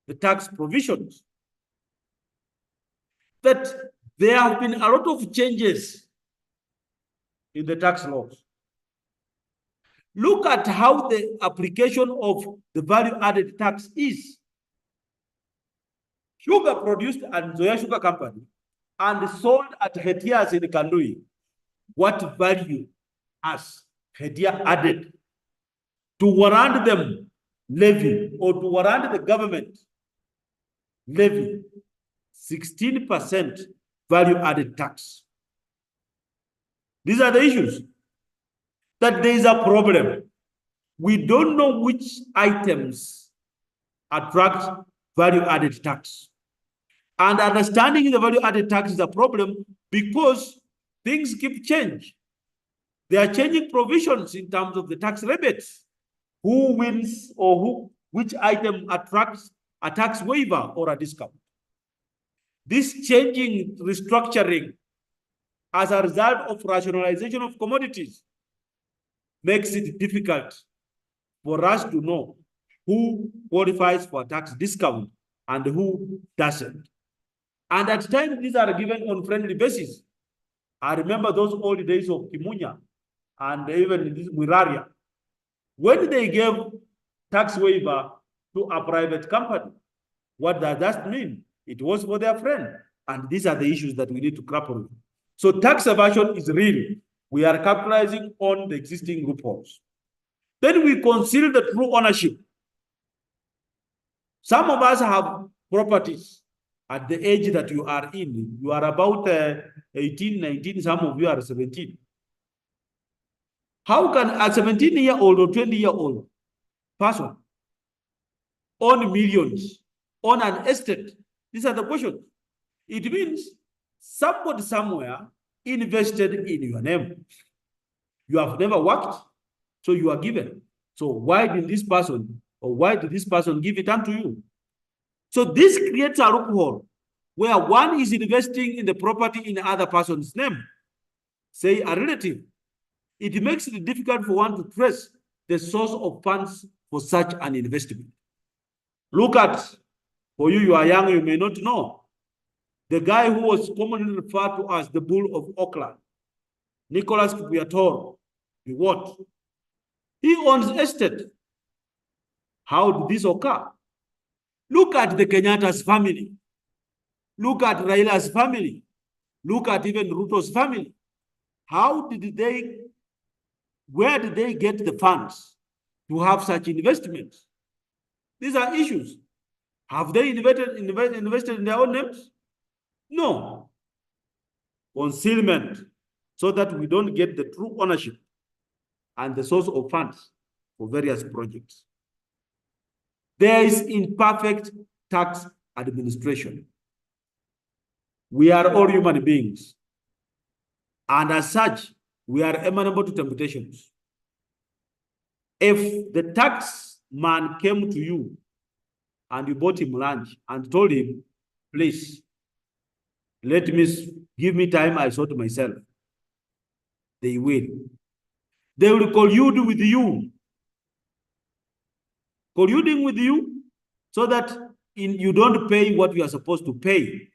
Speaker 4: the tax provisions? That there have been a lot of changes in the tax laws. Look at how the application of the value-added tax is. Sugar produced at Zoya Sugar Company and sold at Hetia's in Kandui. What value has Hetia added to warrant them levy or to warrant the government levy 16% value-added tax? These are the issues. That there is a problem. We don't know which items attract value-added tax. And understanding the value-added tax is a problem because things keep changing. They are changing provisions in terms of the tax rebates. Who wins or which item attracts a tax waiver or a discount? This changing restructuring as a result of rationalization of commodities makes it difficult for us to know who qualifies for a tax discount and who doesn't. And at times, these are given on friendly basis. I remember those old days of Kimunya and even this Muraria, when they gave tax waiver to a private company. What does that mean? It was for their friend. And these are the issues that we need to grapple with. So tax evasion is real. We are capitalizing on the existing loopholes. Then we consider the true ownership. Some of us have properties at the age that you are in. You are about 18, 19, some of you are 17. How can a 17-year-old or 20-year-old person own millions, own an estate? These are the questions. It means somebody somewhere invested in your name. You have never worked, so you are given. So why did this person give it unto you? So this creates a loophole where one is investing in the property in other person's name, say a relative. It makes it difficult for one to trace the source of funds for such an investment. Look at, for you are young, you may not know, the guy who was commonly referred to as the Bull of Auckland, Nicholas Kupiator, the what? He owns estate. How did this occur? Look at the Kenyatta's family. Look at Raila's family. Look at even Ruto's family. Where did they get the funds to have such investments? These are issues. Have they invested in their own names? No. Concealment, so that we don't get the true ownership and the source of funds for various projects. There is imperfect tax administration. We are all human beings. And as such, we are amenable to temptations. If the tax man came to you and you bought him lunch and told him, please, give me time, I sort myself. They will. They will collude with you. Colluding with you so that you don't pay what you are supposed to pay.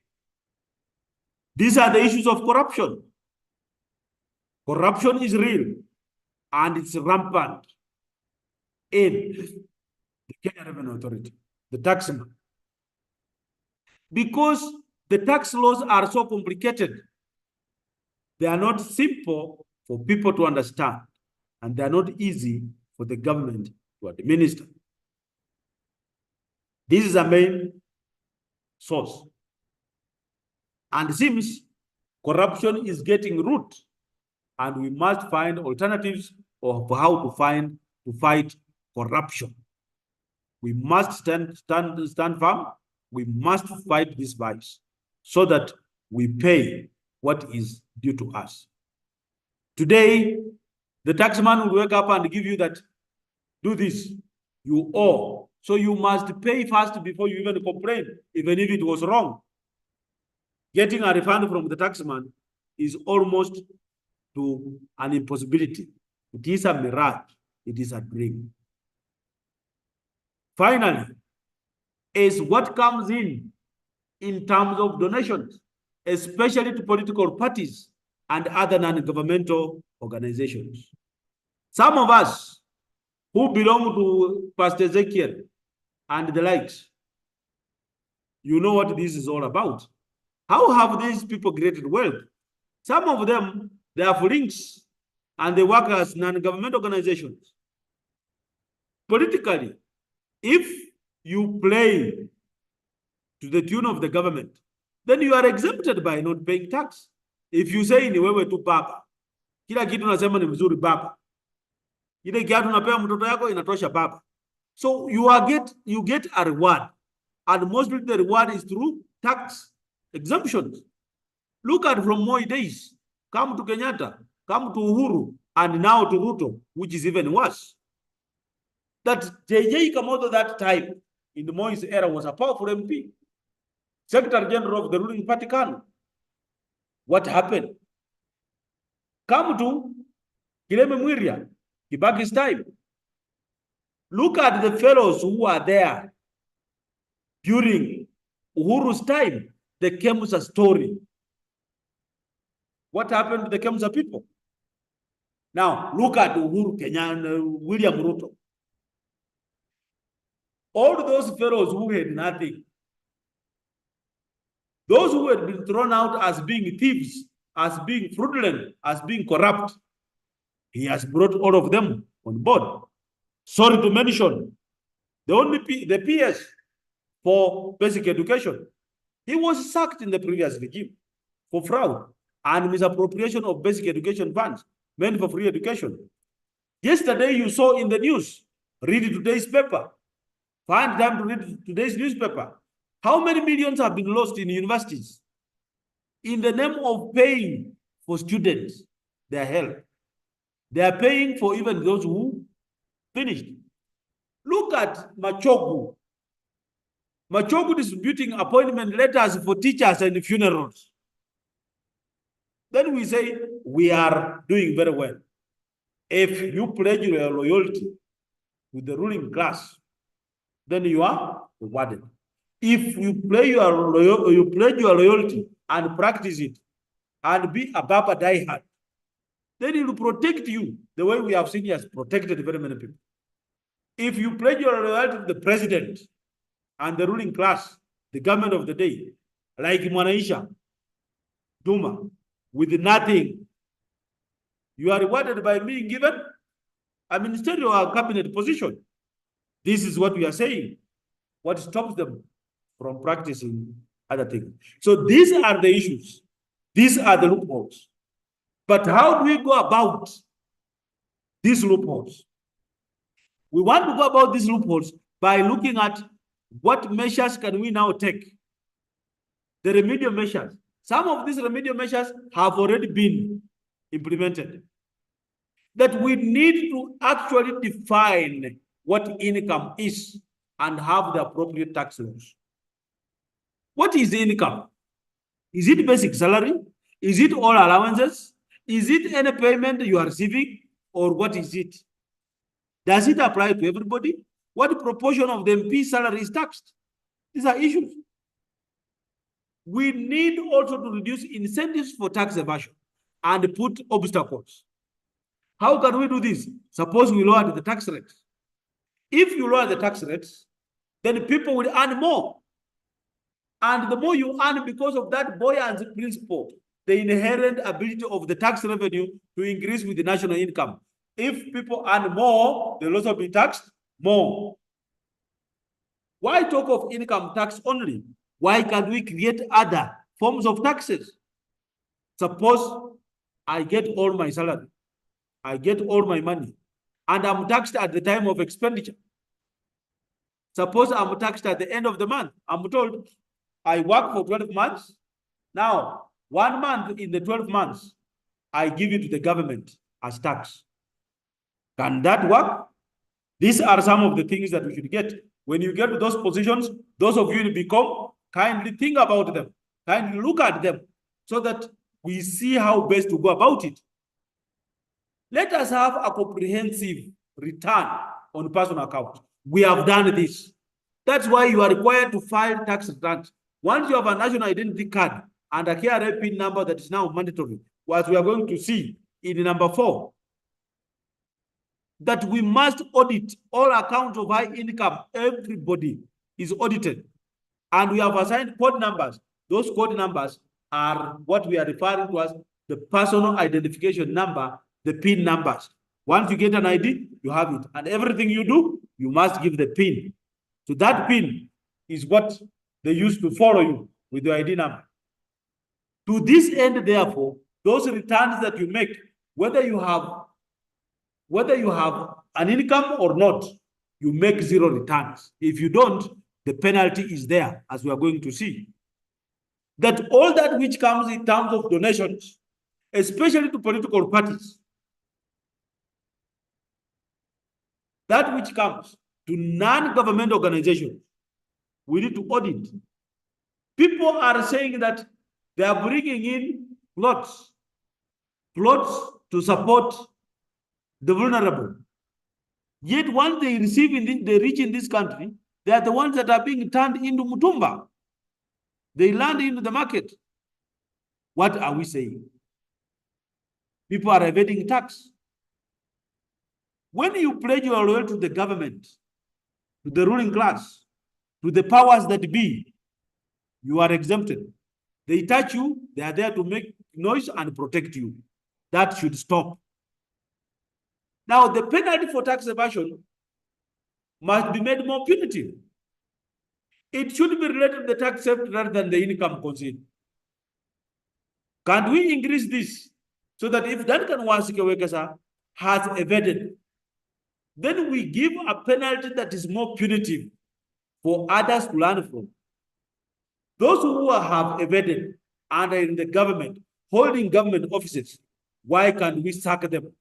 Speaker 4: These are the issues of corruption. Corruption is real and it's rampant in the Kenya Revenue Authority, the taxman. Because the tax laws are so complicated, they are not simple for people to understand, and they are not easy for the government to administer. This is a main source. And it seems corruption is getting root, and we must find alternatives of how to fight corruption. We must stand firm. We must fight this vice so that we pay what is due to us. Today, the taxman will wake up and give you that, do this, you owe. So you must pay first before you even complain, even if it was wrong. Getting a refund from the taxman is almost to an impossibility. It is a mirage. It is a dream. Finally, is what comes in terms of donations, especially to political parties and other non-governmental organizations. Some of us who belong to Pastor Ezekiel and the likes, you know what this is all about. How have these people created wealth? Some of them, they have links and they work as non-government organizations. Politically, if you play to the tune of the government, then you are exempted by not paying tax. If you say ni wewe tu baba, kila kitu unasema ni mzuri baba, ile kiatu unapea mtoto yako inatosha baba. So you get a reward, and mostly the reward is through tax exemptions. Look at from Moi days, come to Kenyatta, come to Uhuru, and now to Ruto, which is even worse. That JJ Kamoto that time in the Moi's era was a powerful MP, Secretary General of the ruling party KANU. What happened? Come to Kileme Mwiria, Kibaki's time. Look at the fellows who are there during Uhuru's time, the Kemsa story. What happened to the Kemsa people? Now, look at Uhuru Kenyan, William Ruto. All those fellows who had nothing, Those who had been thrown out as being thieves, as being fraudulent, as being corrupt, he has brought all of them on board. Sorry to mention, the PS for basic education, he was sacked in the previous regime for fraud and misappropriation of basic education funds meant for free education. Yesterday, you saw in the news, read today's paper, find time to read today's newspaper. How many millions have been lost in universities in the name of paying for students their help? They are paying for even those who finished. Look at Machogu. Machogu distributing appointment letters for teachers and funerals. Then we say we are doing very well. If you pledge your loyalty with the ruling class, then you are rewarded. If you pledge your loyalty and practice it and be a Baba diehard, then it will protect you the way we have seen he has protected very many people. If you pledge your loyalty to the president and the ruling class, the government of the day, like Mwanaisha, Duma, with nothing, you are rewarded by being given a ministerial or cabinet position. This is what we are saying. What stops them from practicing other things? So these are the issues. These are the loopholes. But how do we go about these loopholes? We want to go about these loopholes by looking at what measures can we now take. The remedial measures. Some of these remedial measures have already been implemented. That we need to actually define what income is and have the appropriate tax laws. What is income? Is it basic salary? Is it all allowances? Is it any payment you are receiving? Or what is it? Does it apply to everybody? What proportion of the MP salary is taxed? These are issues. We need also to reduce incentives for tax evasion and put obstacles. How can we do this? Suppose we lower the tax rates. If you lower the tax rates, then people will earn more. And the more you earn because of that buoyancy principle, the inherent ability of the tax revenue to increase with the national income. If people earn more, they'll also be taxed more. Why talk of income tax only? Why can't we create other forms of taxes? Suppose I get all my salary, I get all my money, and I'm taxed at the time of expenditure. Suppose I'm taxed at the end of the month. I'm told I work for 12 months. Now, 1 month in the 12 months, I give it to the government as tax. Can that work? These are some of the things that we should get. When you get to those positions, those of you who become, kindly think about them, kindly look at them, so that we see how best to go about it. Let us have a comprehensive return on personal account. We have done this. That's why you are required to file tax returns. Once you have a national identity card and a KRA PIN number that is now mandatory, what we are going to see in number 4, that we must audit all accounts of high income. Everybody is audited. And we have assigned code numbers. Those code numbers are what we are referring to as the personal identification number, the PIN numbers. Once you get an ID, you have it. And everything you do, you must give the PIN. So that PIN is what they use to follow you with your ID number. To this end, therefore, those returns that you make, whether you have an income or not, you make 0 returns. If you don't, the penalty is there, as we are going to see. That all that which comes in terms of donations, especially to political parties, that which comes to non-government organizations, we need to audit. People are saying that they are bringing in plots to support the vulnerable. Yet once they reach in this country, they are the ones that are being turned into mutumba. They land into the market. What are we saying? People are evading tax. When you pledge your loyalty to the government, to the ruling class, to the powers that be, you are exempted. They touch you, they are there to make noise and protect you. That should stop. Now, the penalty for tax evasion must be made more punitive. It should be related to the tax theft rather than the income concealed. Can we increase this so that if Duncan Wasikewekesa has evaded, then we give a penalty that is more punitive for others to learn from? Those who have evaded and are in the government, holding government offices, why can't we sack them?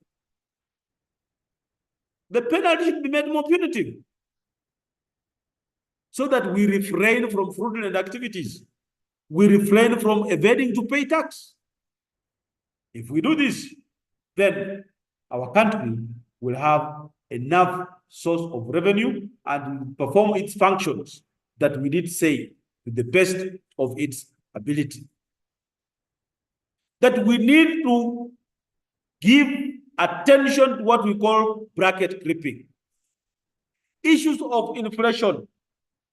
Speaker 4: The penalty should be made more punitive so that we refrain from fraudulent activities. We refrain from evading to pay tax. If we do this, then our country will have enough source of revenue and perform its functions that we did say to the best of its ability. That we need to give attention to what we call bracket creeping. Issues of inflation,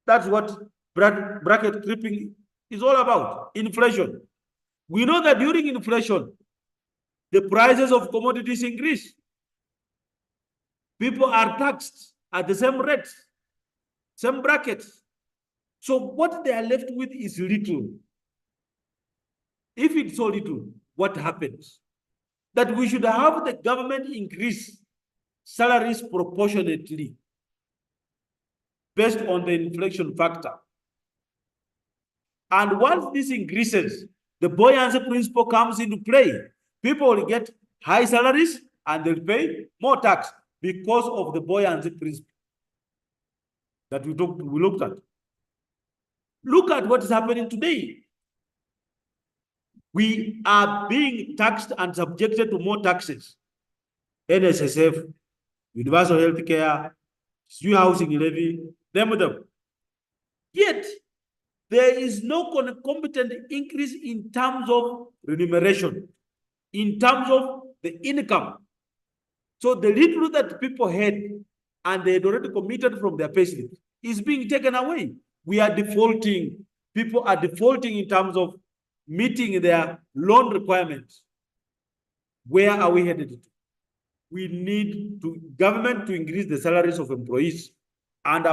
Speaker 4: that's what bracket creeping is all about, inflation. We know that during inflation, the prices of commodities increase. People are taxed at the same rate, same brackets. So what they are left with is little. If it's so little, what happens? That we should have the government increase salaries proportionately based on the inflation factor. And once this increases, the buoyancy principle comes into play. People will get high salaries and they'll pay more tax because of the buoyancy principle that we looked at. Look at what is happening today. We are being taxed and subjected to more taxes. NSSF, universal health care, housing levy, them. Yet, there is no concomitant increase in terms of remuneration, in terms of the income. So the little that people had and they had already committed from their payslip is being taken away. We are defaulting. People are defaulting in terms of meeting their loan requirements. Where are we headed to? We need government to increase the salaries of employees and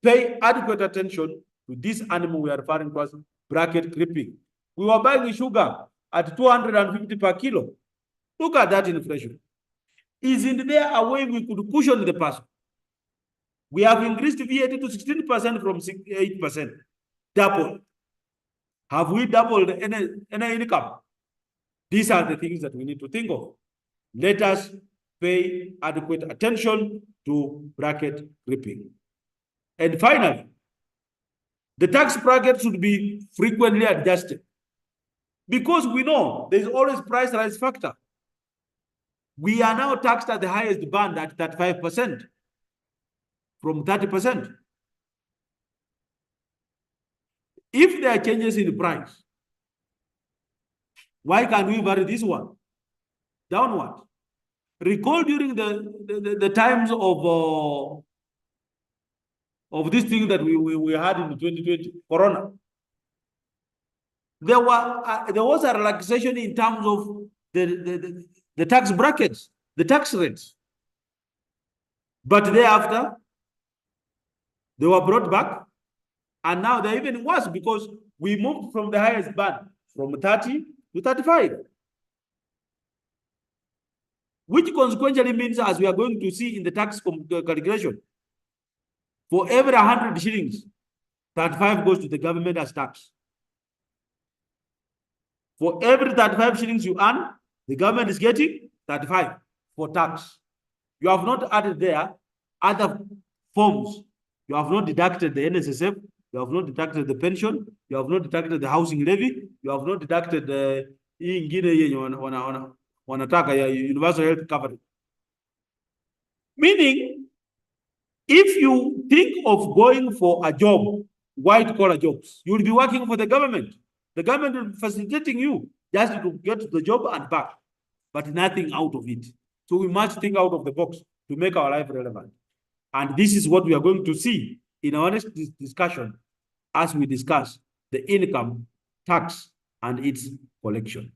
Speaker 4: pay adequate attention to this animal we are referring to as bracket creeping. We were buying sugar at 250 per kilo. Look at that inflation. Isn't there a way we could cushion the person? We have increased VAT to 16% from 8%. Double. Have we doubled any income? These are the things that we need to think of. Let us pay adequate attention to bracket creeping. And finally, the tax bracket should be frequently adjusted because we know there's always price rise factor. We are now taxed at the highest band at 35% from 30%. If there are changes in the price, why can't we vary this one downward? Recall during the times of this thing that we had in 2020, Corona. There was a relaxation in terms of the tax brackets, the tax rates. But thereafter, they were brought back, and now they're even worse because we moved from the highest band from 30 to 35. Which consequently means, as we are going to see in the tax calculation, for every 100 shillings, 35 goes to the government as tax. For every 35 shillings you earn, the government is getting 35 for tax. You have not added there other forms. You have not deducted the NSSF. You have not deducted the pension. You have not deducted the housing levy. You have not deducted the universal health coverage. Meaning, if you think of going for a job, white-collar jobs, you will be working for the government. The government will be facilitating you just to get to the job and back, but nothing out of it. So we must think out of the box to make our life relevant. And this is what we are going to see in our next discussion as we discuss the income tax and its collection.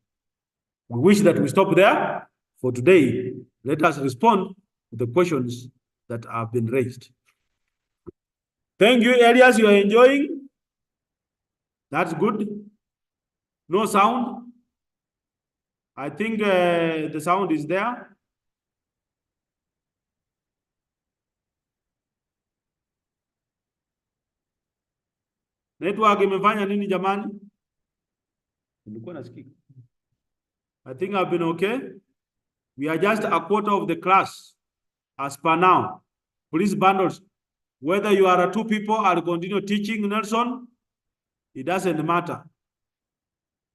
Speaker 4: We wish that we stop there for today. Let us respond to the questions that have been raised. Thank you, Elias. You are enjoying? That's good. No sound? I think the sound is there. Network imefanya nini jamani? I think I've been okay. We are just a quarter of the class as per now. Please bundles, whether you are 2 people or continue teaching Nelson, it doesn't matter.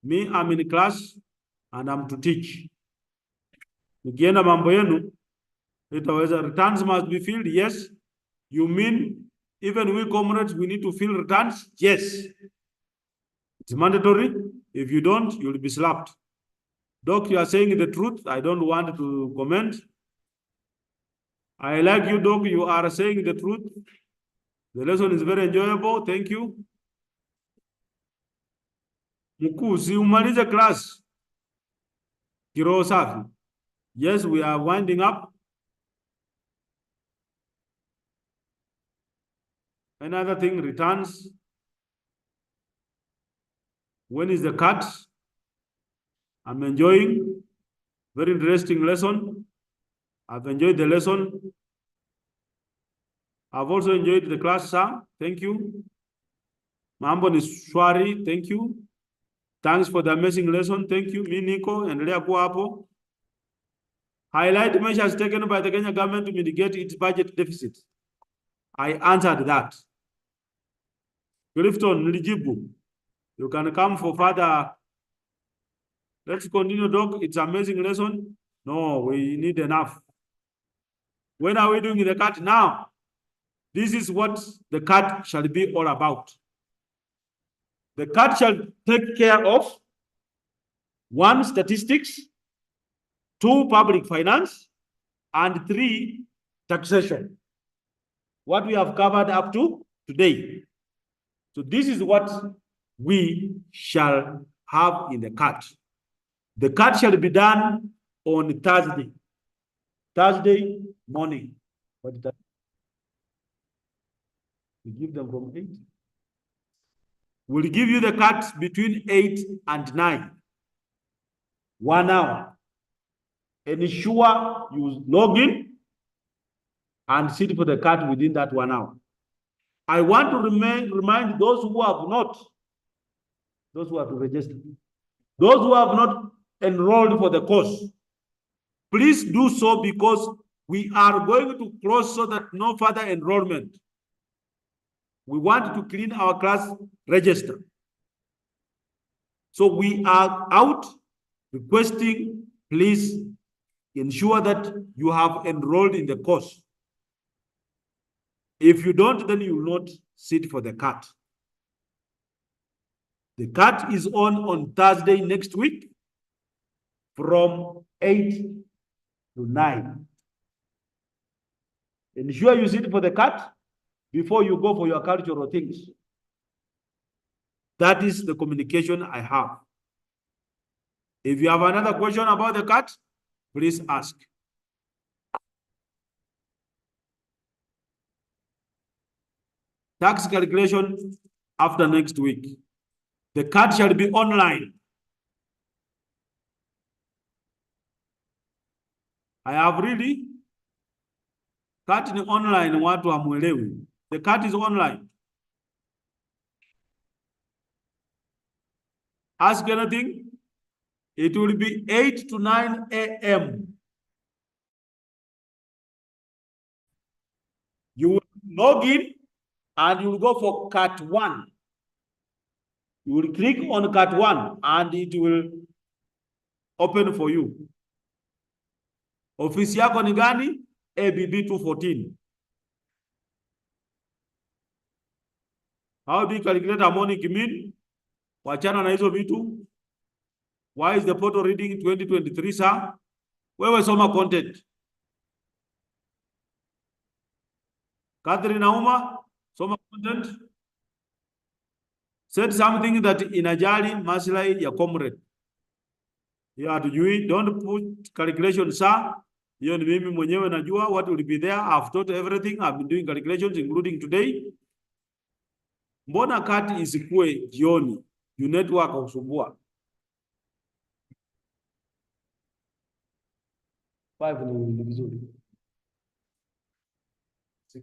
Speaker 4: Me, I'm in class and I'm to teach. Ukienda mambo yenu, returns must be filled. Yes. You mean even we comrades, we need to fill returns? Yes. It's mandatory. If you don't, you'll be slapped. Doc, you are saying the truth. I don't want to comment. I like you, Doc. You are saying the truth. The lesson is very enjoyable. Thank you. Mkuu, si umalize class. Kiroho safi. Yes, we are winding up. Another thing, returns. When is the cut? I'm enjoying. Very interesting lesson. I've enjoyed the lesson. I've also enjoyed the class, sir. Thank you. Mambo ni shwari. Thank you. Thanks for the amazing lesson. Thank you. Me, Nico, and Lea Kuapo. Highlight measures taken by the Kenya government to mitigate its budget deficit. I answered that. Clifton, Nilijibu. You can come for further. Let's continue, Doc. It's an amazing lesson. No, we need enough. When are we doing the cut? Now, this is what the cut shall be all about. The cut shall take care of 1, statistics, 2, public finance, and 3, taxation. What we have covered up to today. So this is what we shall have in the cut. The cut shall be done on Thursday morning. What is that? We give them from 8. We'll give you the cut between 8 and 9. 1 hour. Ensure you log in and sit for the cut within that 1 hour. I want to remind those who have not, those who have to register, those who have not enrolled for the course, please do so, because we are going to close so that no further enrollment. We want to clean our class register. So we are out requesting, please ensure that you have enrolled in the course. If you don't, then you will not sit for the cut. The cut is on Thursday next week from 8 to 9. Ensure you sit for the cut before you go for your cultural things. That is the communication I have. If you have another question about the cut, please ask. Tax calculation after next week. The cut shall be online. I have really cut in online watu hamuelewi. The cut is online. Ask anything. It will be 8 to 9 a.m. You will log in and you will go for cut 1. You will click on cut 1 and it will open for you. Office yako ni gani? ABB 214. How do you calculate harmonic mean? Wachana na hizo vitu. Why is the portal reading 2023, sir? Wewe soma content. Catherine Nauma, soma content. said something that inajali maslahi ya comrade. Ya hatujui, don't put calculation sir. Hiyo ni mimi mwenyewe najua what will be there. I've taught everything. I've been doing calculations including today. Mbona kati isikue jioni? You network usumbua.
Speaker 3: 5 ni vizuri. 6.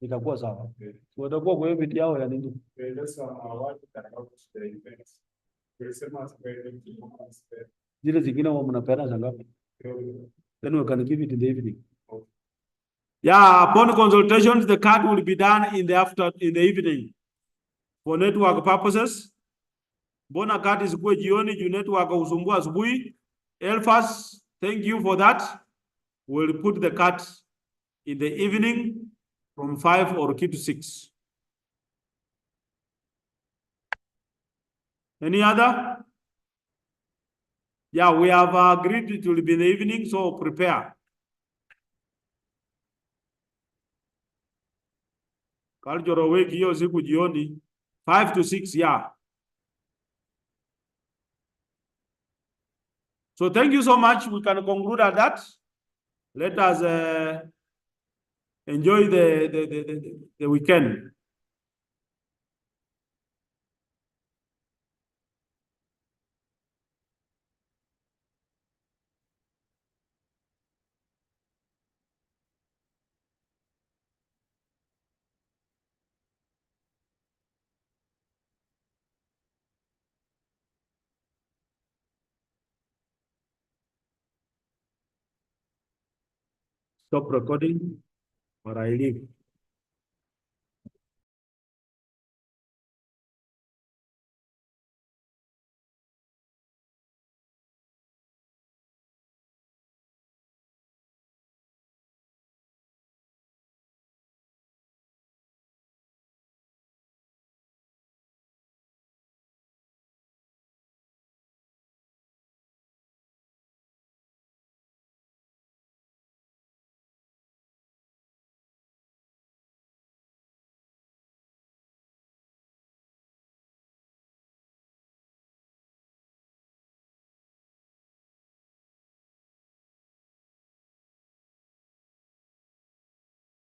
Speaker 3: Itakuwa sawa. Watakuwa kwa hiyo yao ya nini? Zile zingine wao mnapeana za ngapi? Then we can give it in the evening.
Speaker 4: Yeah, upon consultations, the card will be done in the evening for network purposes. Mbona card isikue jioni juu network usumbua asubuhi. Elfas, thank you for that. We'll put the card in the evening from 5 or to 6. Any other? Yeah, we have agreed it will be in the evening, so prepare. Cultural week hiyo siku jioni 5 to 6, yeah. So thank you so much. We can conclude at that. Let us enjoy the weekend. Stop recording or I leave.